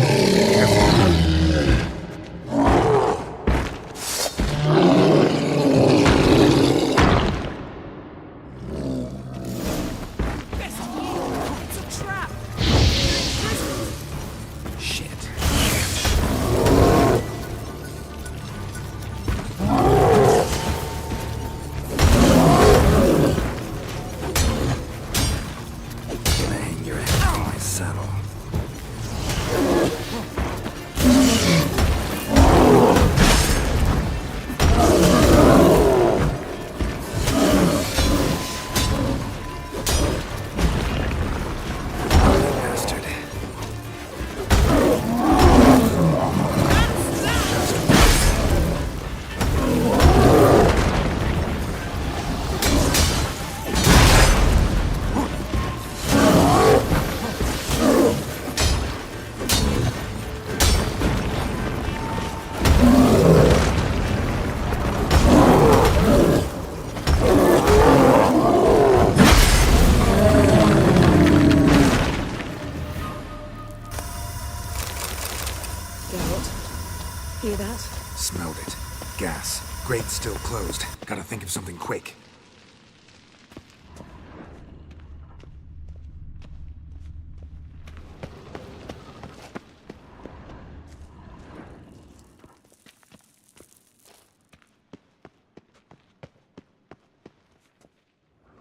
Hear that? Smelled it. Gas. Grate still closed. Gotta think of something quick.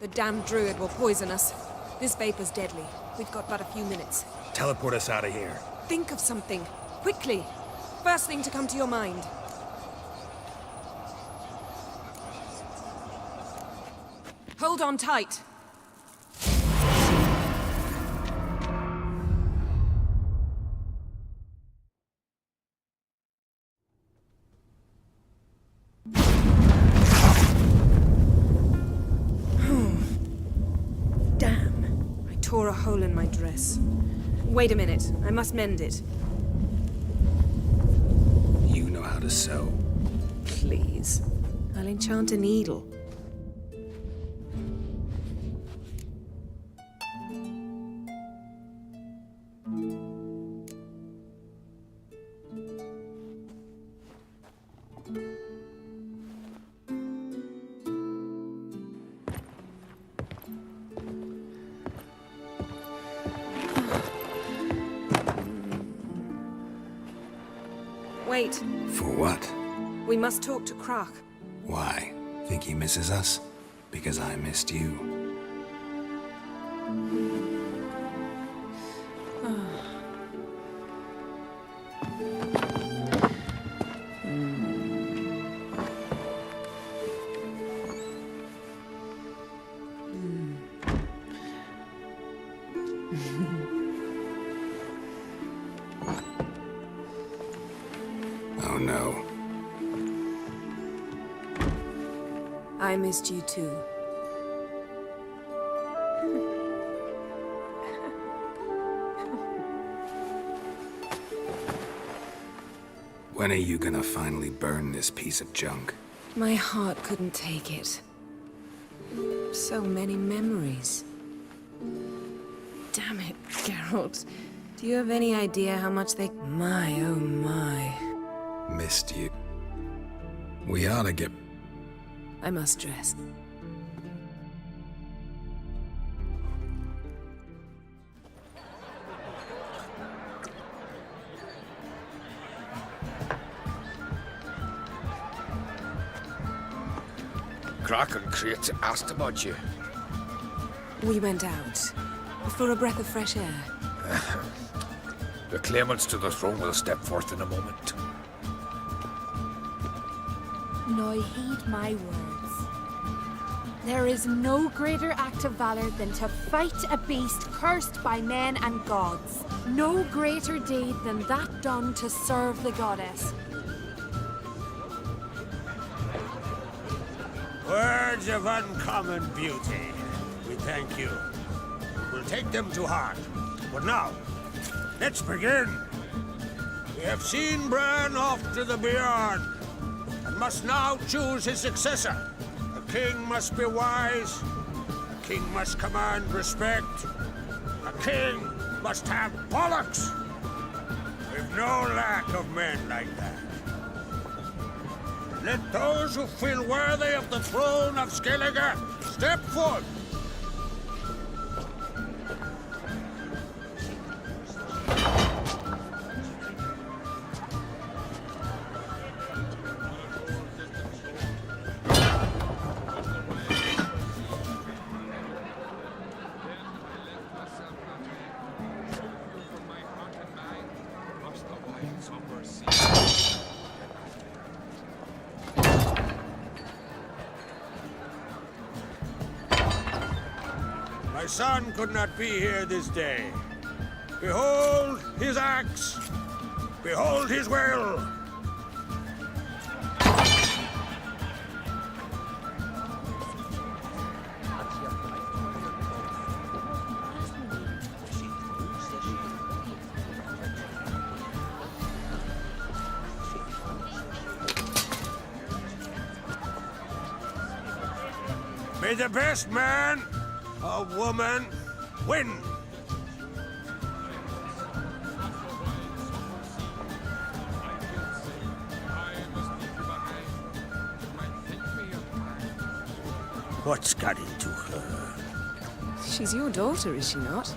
The damned druid will poison us. This vapor's deadly. We've got but a few minutes. Teleport us out of here. Think of something. Quickly. First thing to come to your mind. Hold on tight. Damn. I tore a hole in my dress. Wait a minute. I must mend it. You know how to sew. Please. I'll enchant a needle. Wait. For what? We must talk to Croc. Why? Think he misses us? Because I missed you. Oh no. I missed you too. When are you gonna finally burn this piece of junk? My heart couldn't take it. So many memories. Damn it, Geralt. Do you have any idea how much they... My, oh my. Missed you. We ought to get... I must dress. Croc and Crate asked about you. We went out. For a breath of fresh air. The claimants to the throne will step forth in a moment. Now heed my words. There is no greater act of valor than to fight a beast cursed by men and gods. No greater deed than that done to serve the goddess. Words of uncommon beauty. We thank you. We'll take them to heart. But now, let's begin. We have seen Bran off to the beyond, and must now choose his successor. A king must be wise, a king must command respect, a A king must have bollocks. We've no lack of men like that. Let those who feel worthy of the throne of Skellige step forth. My son could not be here this day. Behold his axe! Behold his will! May the best man or woman win. What's got into her? She's your daughter, is she not?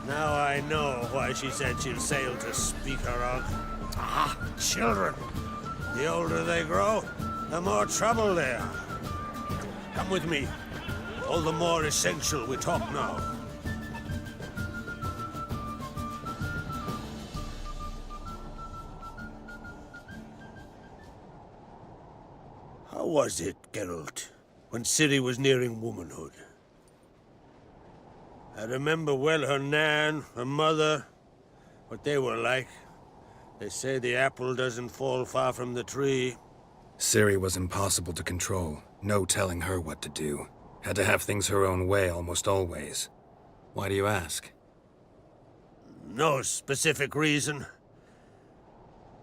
Now I know why she said she'll sail to speak her of. Ah, children. The older they grow, the more trouble they are. Come with me. All the more essential we talk now. How was it, Geralt, when Ciri was nearing womanhood? I remember well her nan, her mother, what they were like. They say the apple doesn't fall far from the tree. Ciri was impossible to control. No telling her what to do. Had to have things her own way almost always. Why do you ask? No specific reason.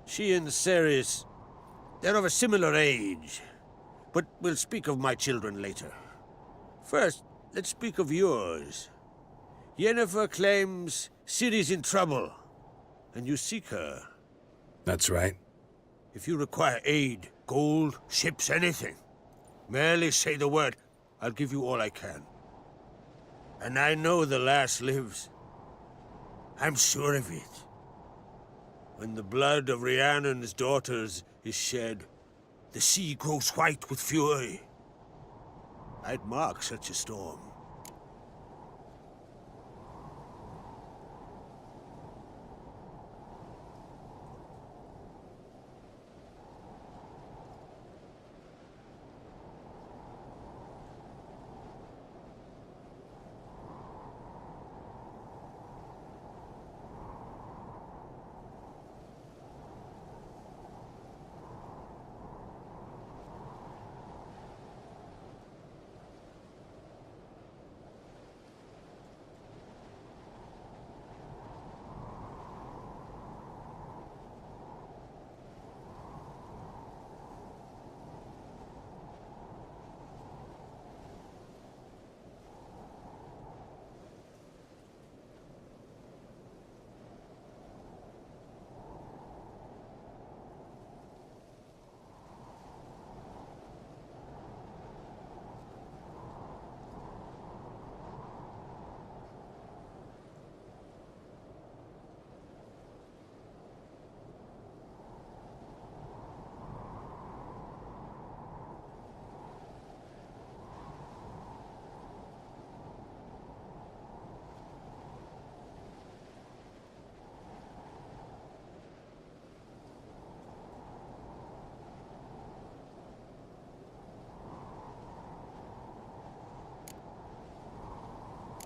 She and Ceres, they're of a similar age. But we'll speak of my children later. First, let's speak of yours. Yennefer claims Ciri's in trouble, and you seek her. That's right. If you require aid, gold, ships, anything, merely say the word. I'll give you all I can. And I know the lass lives. I'm sure of it. When the blood of Rhiannon's daughters is shed, the sea grows white with fury. I'd mark such a storm.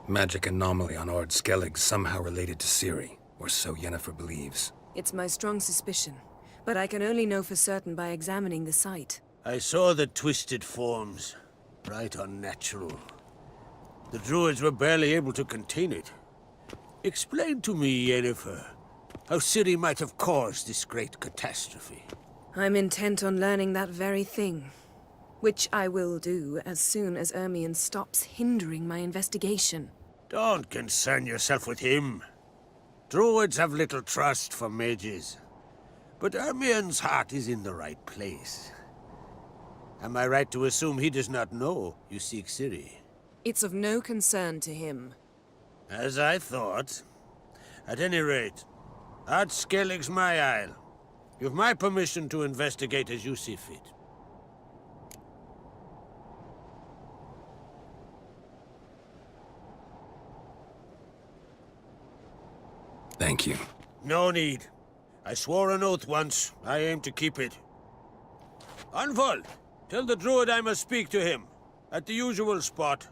Magic anomaly on Ord Skellig somehow related to Ciri, or so Yennefer believes. It's my strong suspicion, but I can only know for certain by examining the site. I saw the twisted forms. Right unnatural. The druids were barely able to contain it. Explain to me, Yennefer, how Ciri might have caused this great catastrophe. I'm intent on learning that very thing. Which I will do as soon as Ermion stops hindering my investigation. Don't concern yourself with him. Druids have little trust for mages. But Ermion's heart is in the right place. Am I right to assume he does not know you seek Ciri? It's of no concern to him. As I thought. At any rate, Ard Skellig's my isle. You've my permission to investigate as you see fit. Thank you. No need. I swore an oath once. I aim to keep it. Anvald, tell the druid I must speak to him. At the usual spot.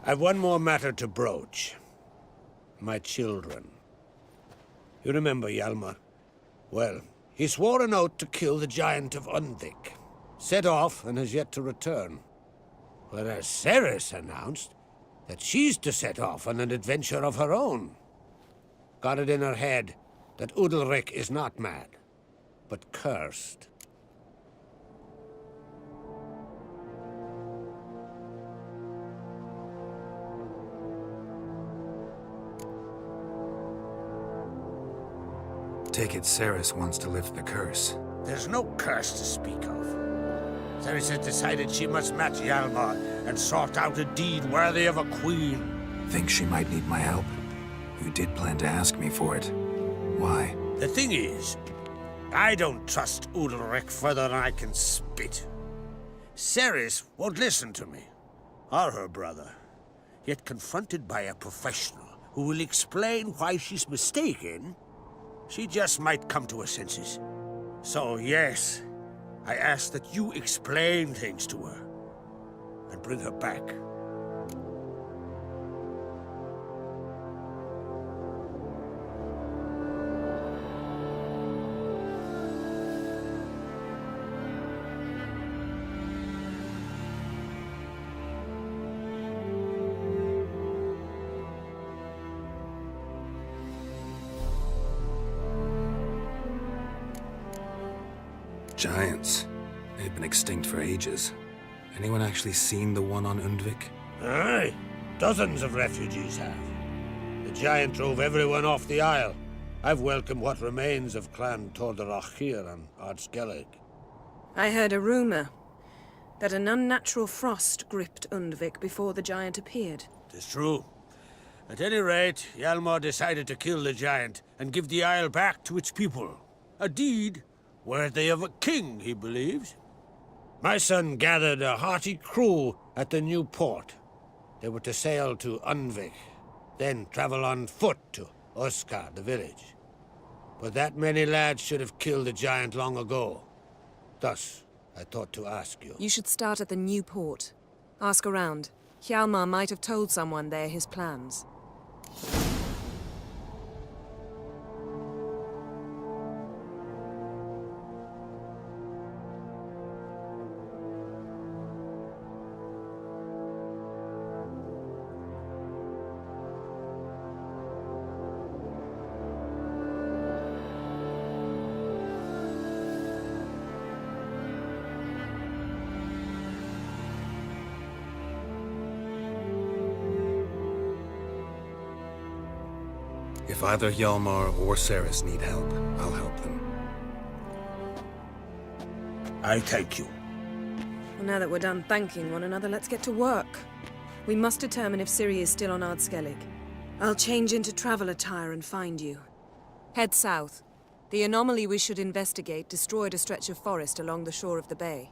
I've one more matter to broach. My children. You remember Hjalmar? Well, he swore an oath to kill the giant of Undvik. Set off and has yet to return. Whereas Ceres announced that she's to set off on an adventure of her own. Got it in her head that Udalric is not mad, but cursed. Take it Ceres wants to lift the curse. There's no curse to speak of. Ceres has decided she must match Hjalmar and sort out a deed worthy of a queen. Think she might need my help? You did plan to ask me for it. Why? The thing is, I don't trust Udalric further than I can spit. Ceres won't listen to me, or her brother. Yet confronted by a professional who will explain why she's mistaken, she just might come to her senses. So yes, I ask that you explain things to her and bring her back. Giants. They've been extinct for ages. Anyone actually seen the one on Undvik? Aye, dozens of refugees have. The giant drove everyone off the isle. I've welcomed what remains of Clan Tordarachir and Ard Skellig. I heard a rumor that an unnatural frost gripped Undvik before the giant appeared. It's true. At any rate, Hjalmar decided to kill the giant and give the isle back to its people. A deed worthy of a king, he believes. My son gathered a hearty crew at the new port. They were to sail to Undvik, then travel on foot to Oskar, the village. But that many lads should have killed the giant long ago. Thus, I thought to ask you. You should start at the new port. Ask around. Hjalmar might have told someone there his plans. If either Hjalmar or Ceres need help, I'll help them. I thank you. Well, now that we're done thanking one another, let's get to work. We must determine if Ciri is still on Ard Skellig. I'll change into travel attire and find you. Head south. The anomaly we should investigate destroyed a stretch of forest along the shore of the bay.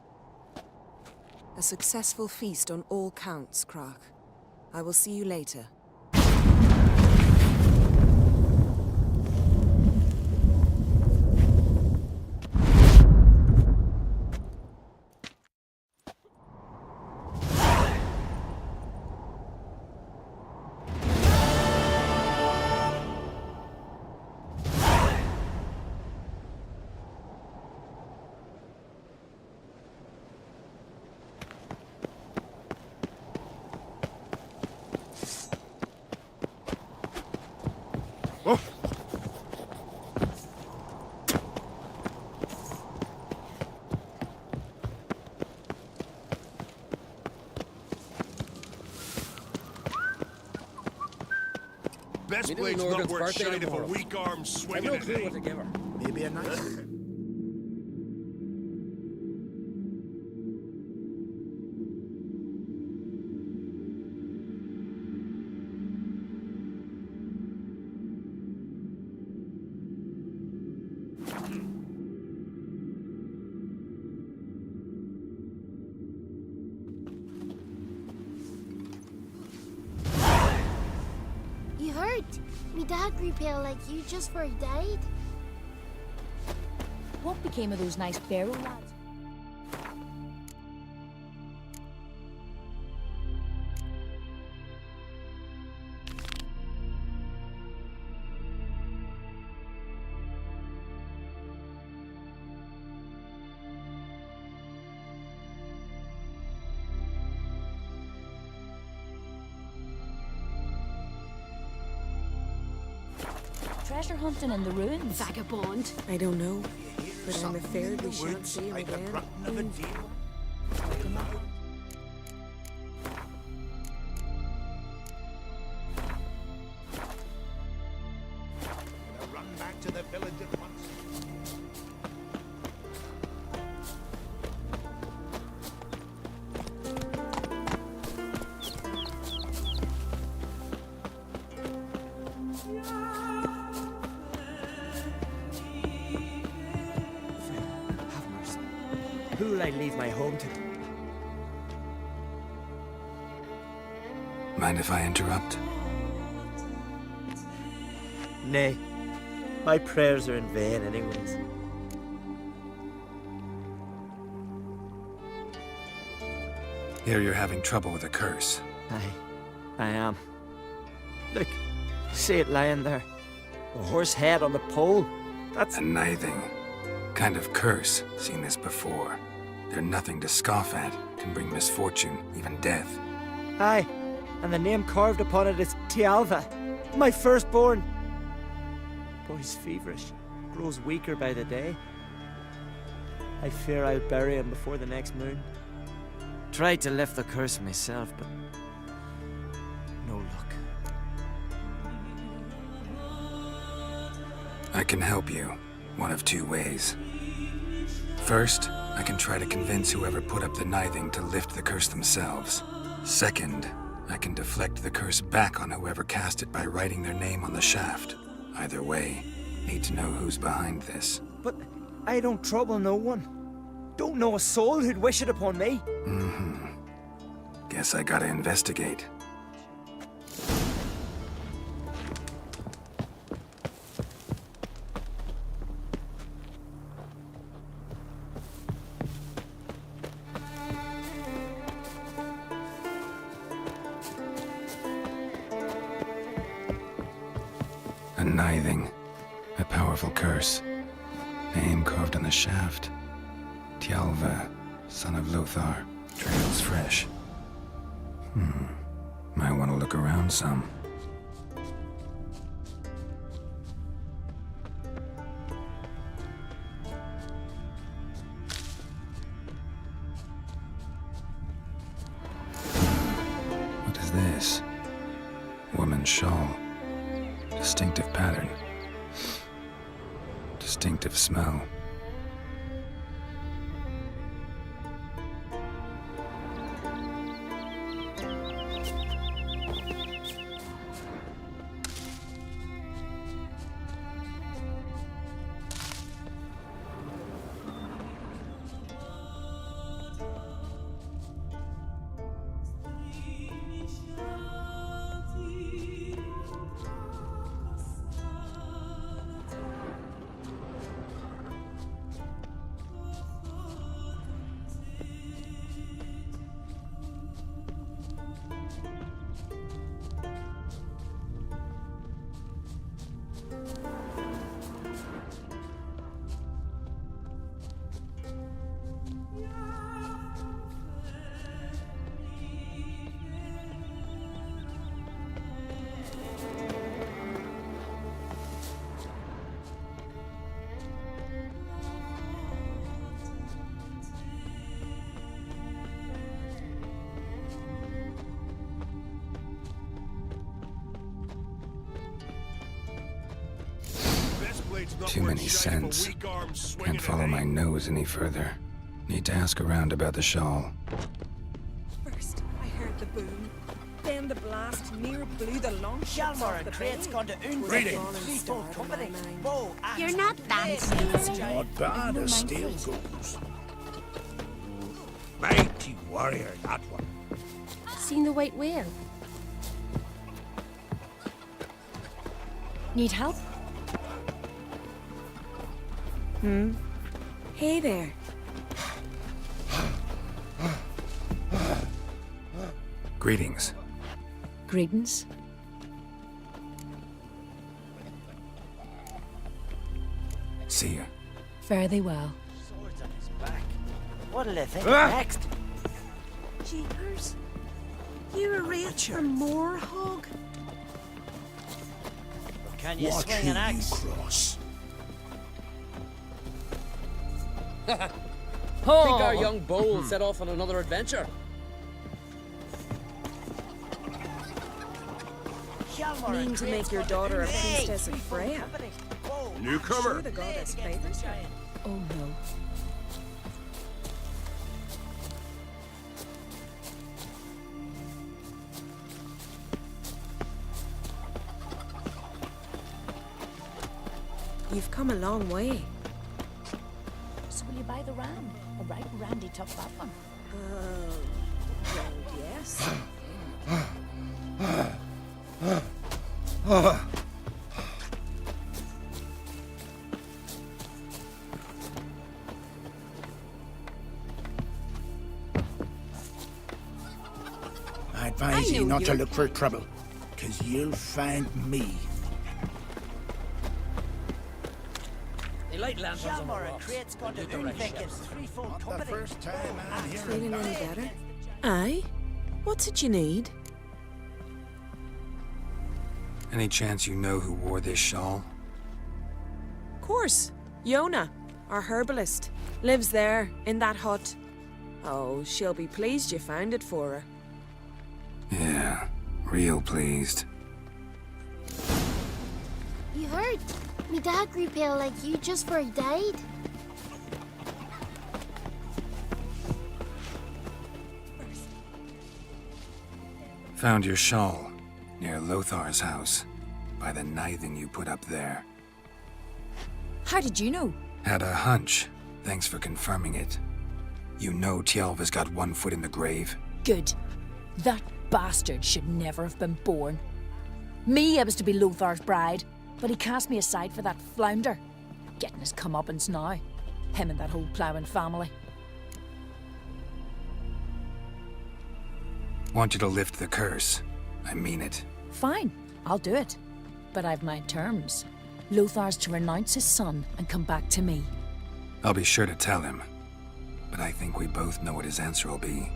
A successful feast on all counts, Krach. I will see you later. best Me little blade's not Norgan's worth birthday shite if a tomorrow. weak arm I've swinging no it, clue eh? what to give her. Maybe a nice. You heard? Me dad grew pale like you just before he died. What became of those nice Barrow lads? Treasure hunting in the ruins. Vagabond. I don't know, but I'm afraid we shan't see him Like the again. grunting of a deer. Gonna run back to the village at once. Have mercy. Who will I leave my home to? Mind if I interrupt? Nay. My prayers are in vain anyways. Hear you're having trouble with a curse. I am. Look, see it lying there. A horse head on the pole. That's a nithing. Kind of curse. Seen this before. They're nothing to scoff at. Can bring misfortune, even death. Aye, and the name carved upon it is Tialva, my firstborn. Boy's feverish, grows weaker by the day. I fear I'll bury him before the next moon. Tried to lift the curse myself, but no luck. I can help you. One of two ways. First, I can try to convince whoever put up the nithing to lift the curse themselves. Second, I can deflect the curse back on whoever cast it by writing their name on the shaft. Either way, need to know who's behind this. But I don't trouble no one. Don't know a soul who'd wish it upon me. Guess I gotta investigate. A nithing. A powerful curse. Name carved on the shaft. Tialva, son of Lothar. Trails fresh. Might want to look around some. What is this? Woman's shawl. Distinctive pattern. Distinctive smell. Too many scents. Can't follow my nose any further. Need to ask around about the shawl. First, I heard the boom. Then the blast near blew the long ships off the Crate's bay. gone to Reading. company. Whoa, You're not that stupid. Not bad as steel goes. Mighty warrior, that one. Seen the white whale? Need help? Hey there. Greetings. Greetings. See ya. Fare thee well. Swords on his back. What'll they think Ah! next? Jeepers. You arrange for more hog? Can you Watch swing who an you axe? cross. Think our young beau will set off on another adventure. Mean to make your daughter a priestess of Freya? Newcomer. Sure the goddess favors her. Oh no. You've come a long way. So will you buy the ram? A right randy took that one. Well, yes. I advise you not to look for trouble, 'cause you'll find me. They light lanterns on the Shalmore and rocks. Crate's gone to Do direct Unvik in ships. threefold company. First time I'm hearing Feeling any that. better? Aye? What's it you need? Any chance you know who wore this shawl? Course. Yona, our herbalist, lives there, in that hut. Oh, she'll be pleased you found it for her. Yeah, real pleased. You heard? Me dad grew pale like you just before he died. Found your shawl near Lothar's house by the knithing you put up there. How did you know? Had a hunch. Thanks for confirming it. You know Tialva's got one foot in the grave? Good. That bastard should never have been born. Me, I was to be Lothar's bride, but he cast me aside for that flounder. Getting his comeuppance now. Him and that whole ploughing family. Want you to lift the curse. I mean it. Fine, I'll do it. But I've my terms. Lothar's to renounce his son and come back to me. I'll be sure to tell him. But I think we both know what his answer will be.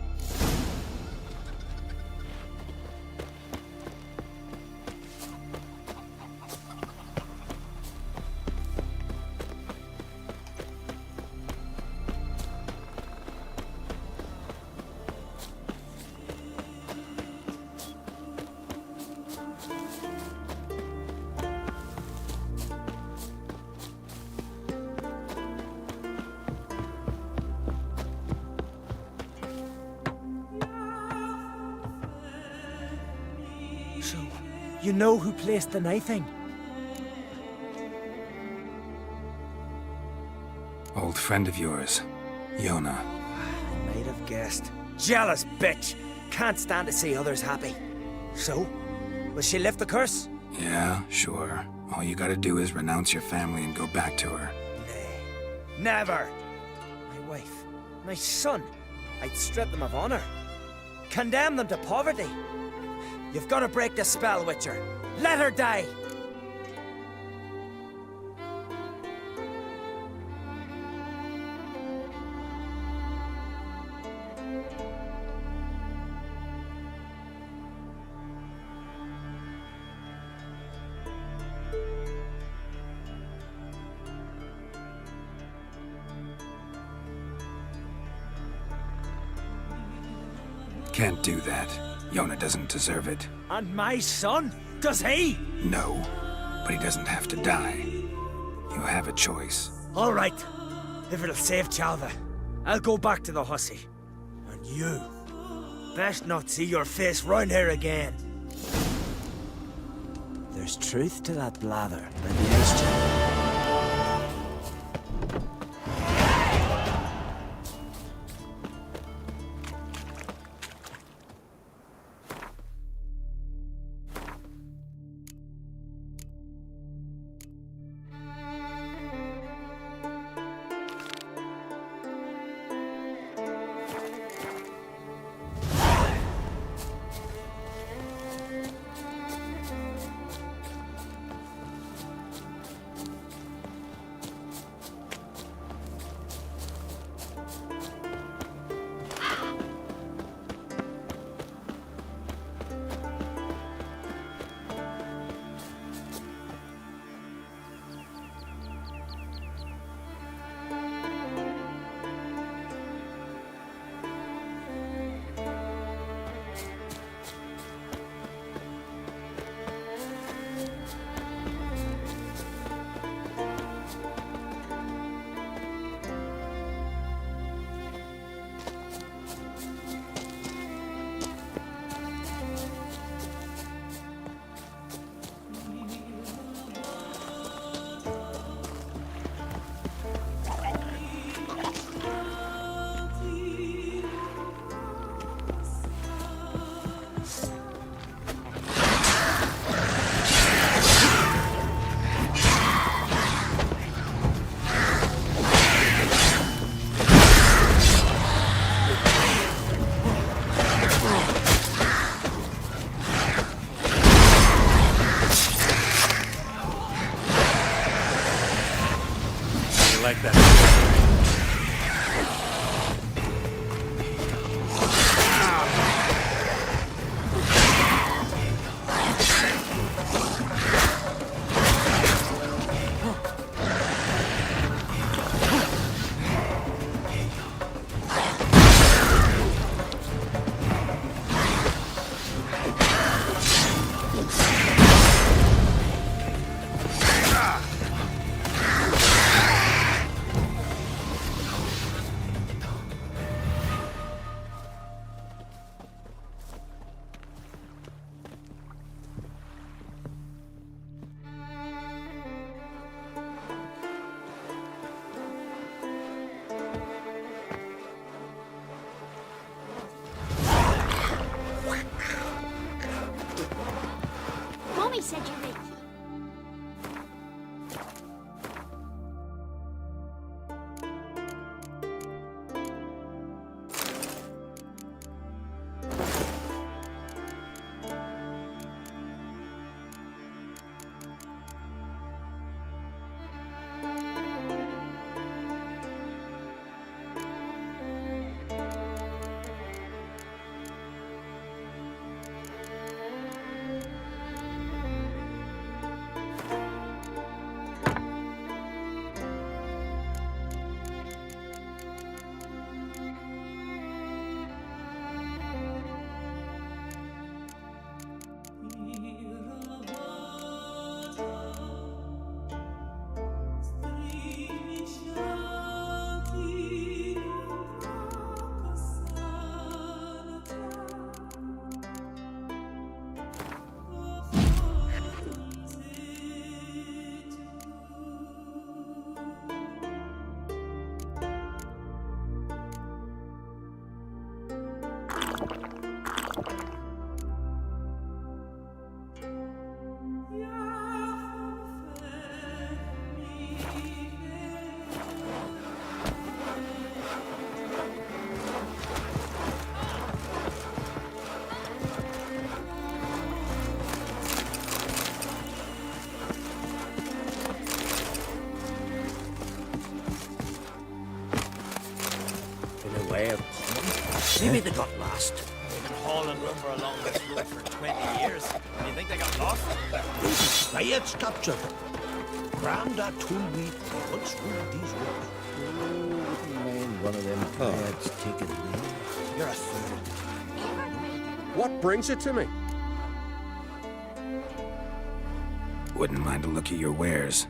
So, you know who placed the knifing? Old friend of yours, Yona. I might have guessed. Jealous bitch! Can't stand to see others happy. So, will she lift the curse? Yeah, sure. All you gotta do is renounce your family and go back to her. Never! My wife, my son, I'd strip them of honor. Condemn them to poverty. You've got to break the spell, Witcher. Let her die! Can't do that. Yona doesn't deserve it. And my son? Does he? No, but he doesn't have to die. You have a choice. All right. If it'll save Chalva, I'll go back to the hussy. And you, best not see your face round here again. There's truth to that blather, but yes, like that. Mommy said you're ready. Maybe they got lost. They've been hauling lumber along this road for 20 years. And you think they got lost? Quiet, captured. Grandad told me he once ruled these woods. Wouldn't mind one of them lads taking me. You're a third. What brings it to me? Wouldn't mind a look at your wares.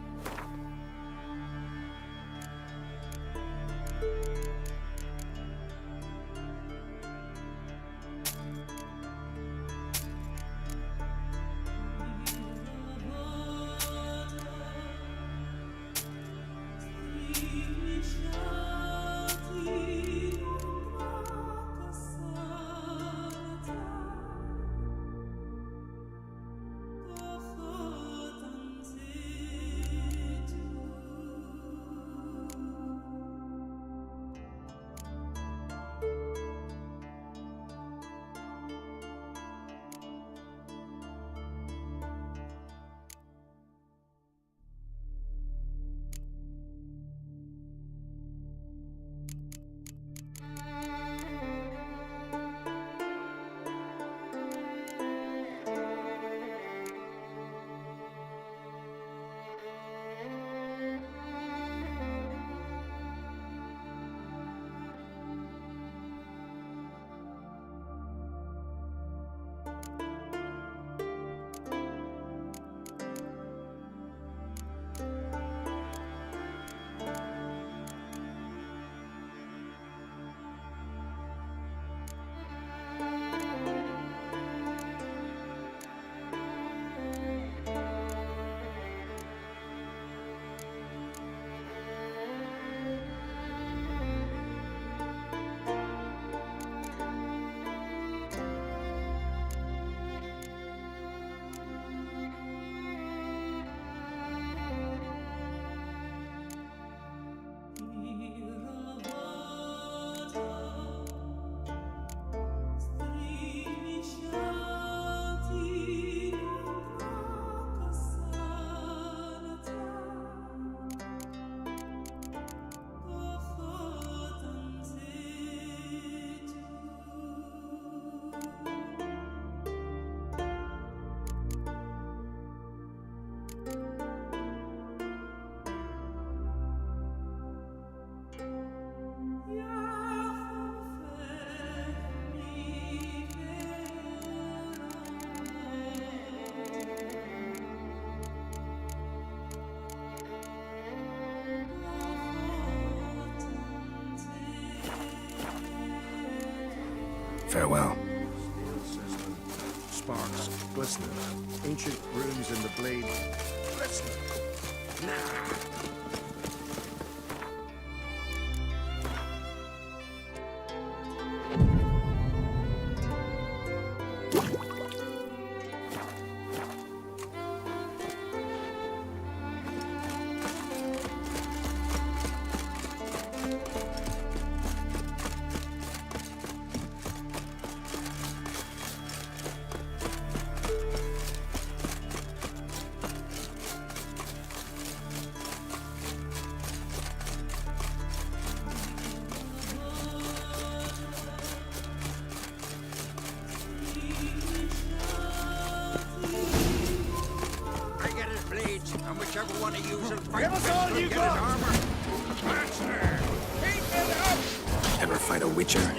Farewell. Sparks, glistening. Ancient runes in the blade. Glistening. And whichever one of you will fight Give us all you get got. his armor. Master, keep it up! Ever fight a witcher?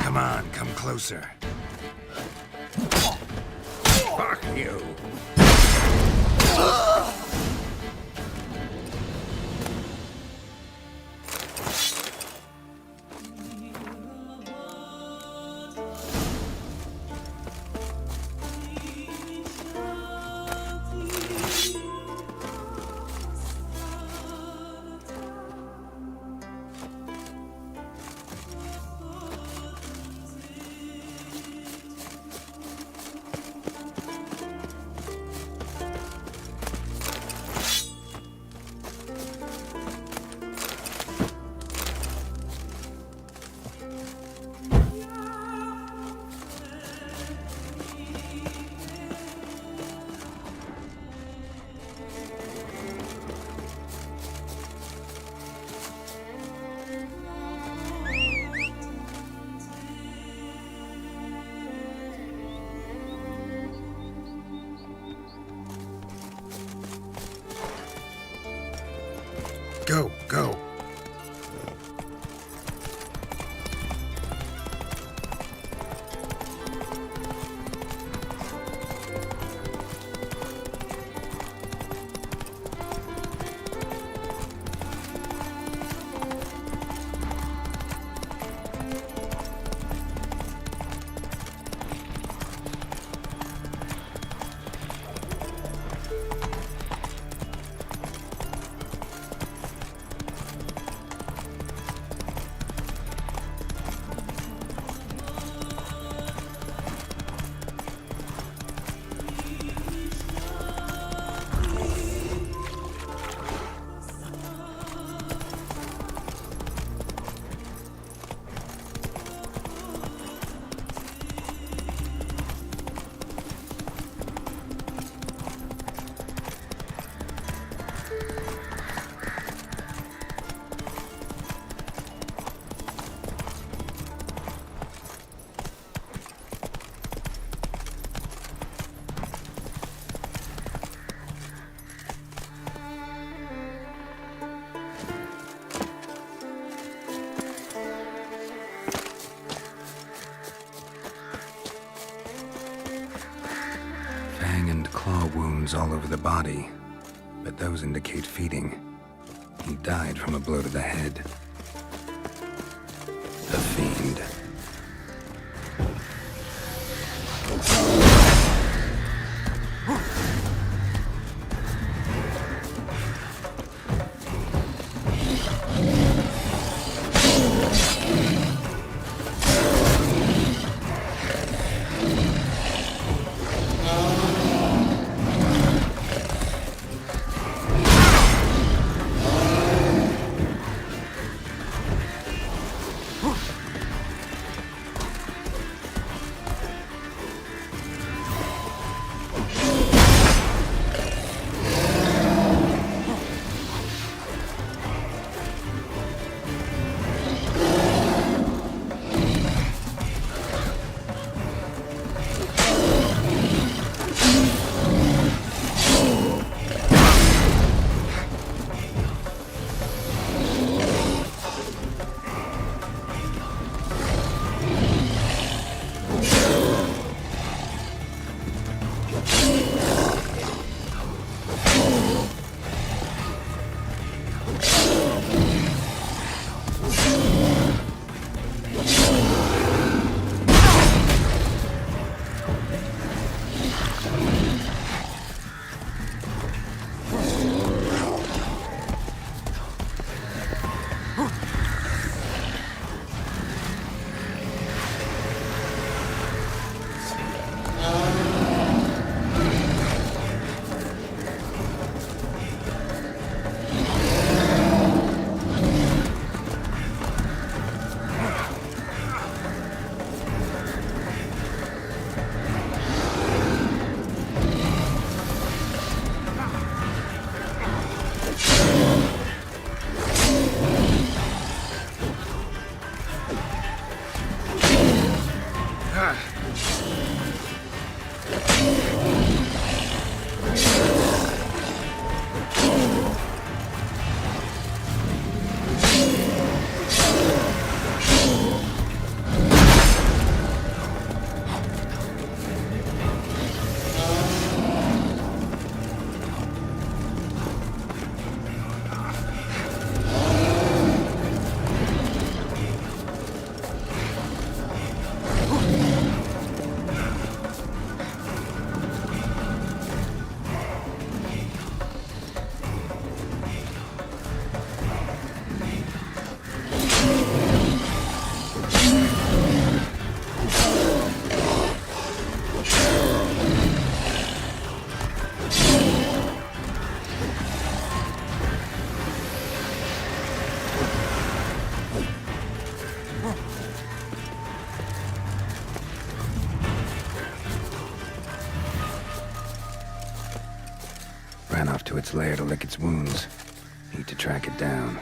Come on, come closer. Fuck you. Go, go. Fang and claw wounds all over the body, but those indicate feeding. He died from a blow to the head. The fiend. Ran off to its lair to lick its wounds. Need to track it down.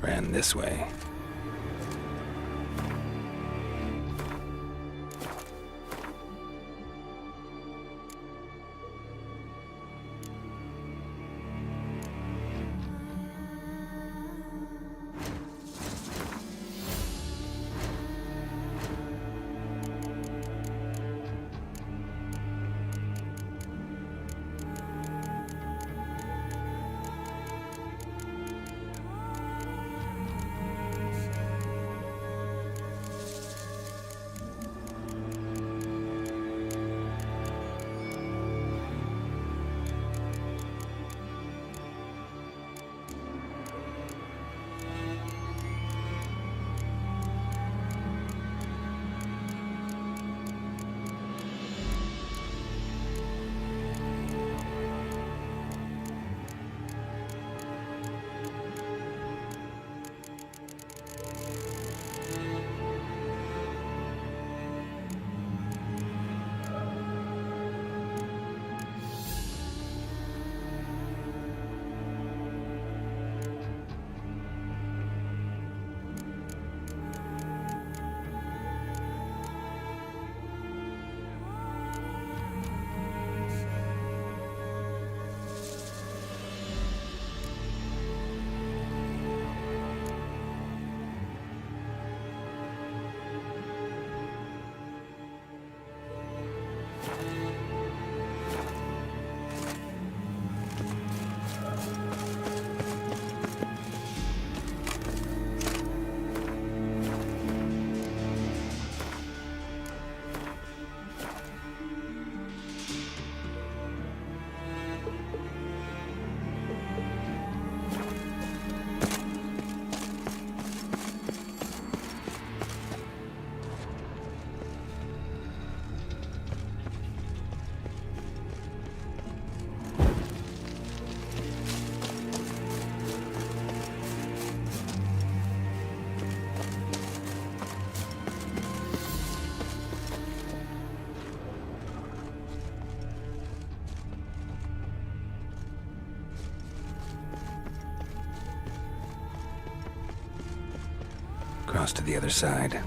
Ran this way. Cross to the other side.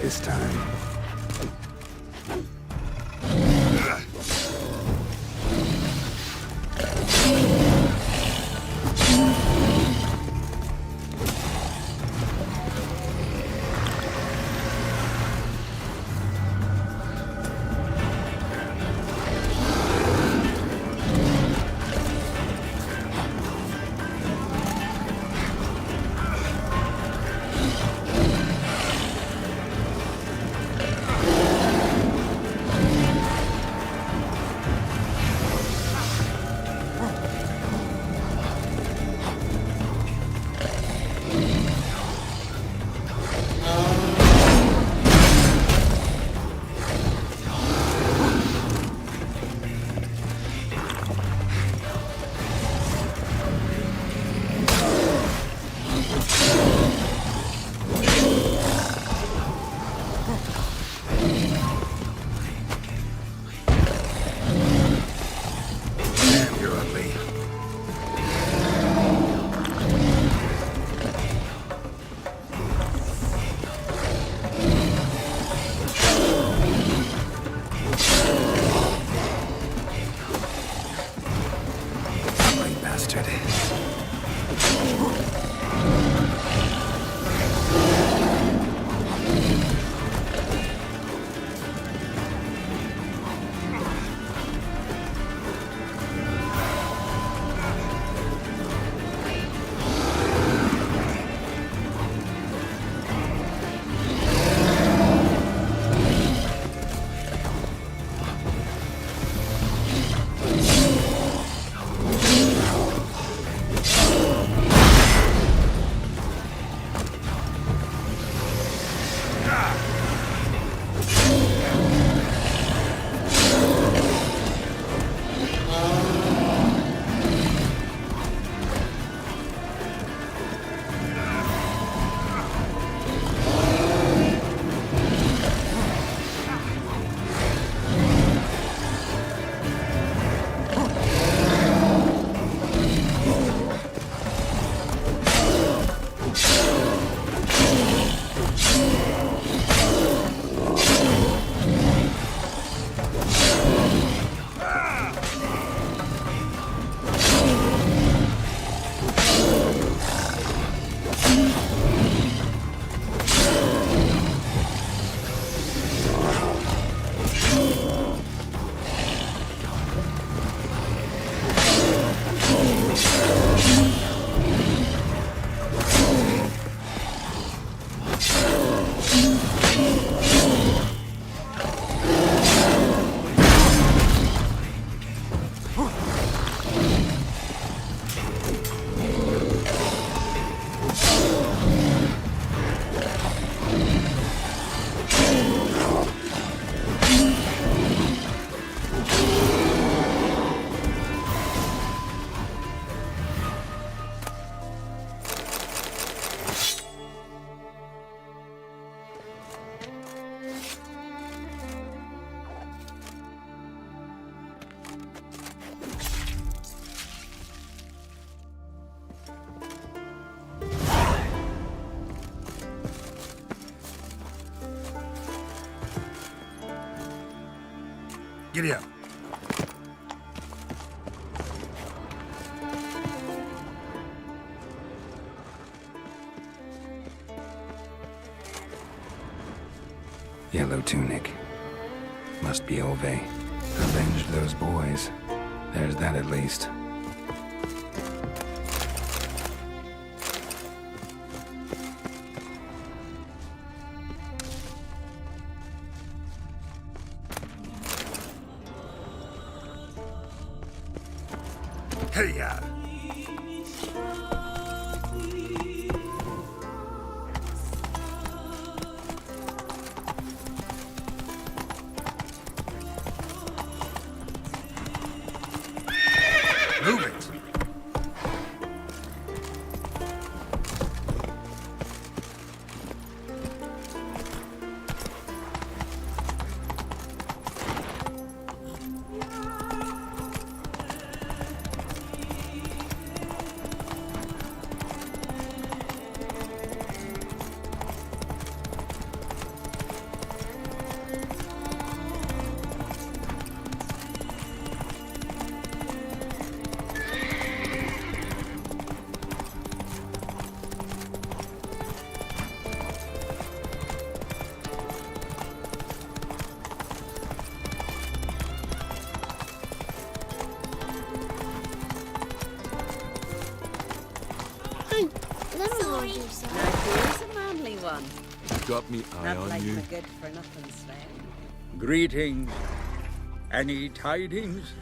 this time. Giddy up. Yellow tunic. Must be Ove. Avenged those boys. There's that at least. Hey-ya! Move it! hold your son. Now here's a manly one. Got me eye Not on like you. the good-for-nothing slave. Greetings. Any tidings?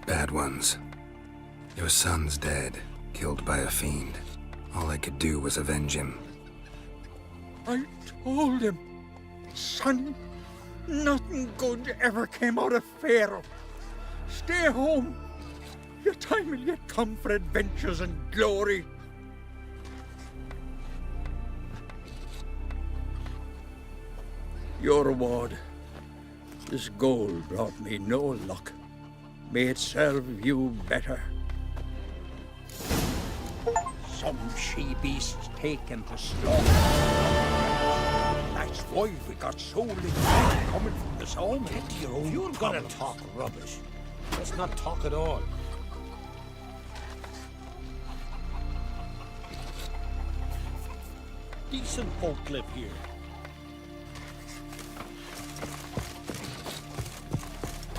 Bad ones. Your son's dead, killed by a fiend. All I could do was avenge him. I told him, son, nothing good ever came out of Pharaoh. Stay home. Your time will yet come for adventures and glory. Your reward. This gold brought me no luck. May it serve you better. Some she-beasts taken to slaughter. That's why we got so little meat coming from the sawmill. You're gonna talk rubbish. Let's not talk at all. Decent folk live here.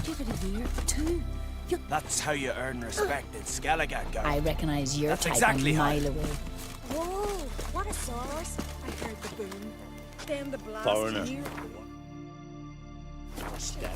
Give it a year, two. That's how you earn respect in Skellige, girl. I recognize your That's type exactly a how. mile away. Whoa, what a source. I heard the boom. Then the blast Foreigner. here. Stand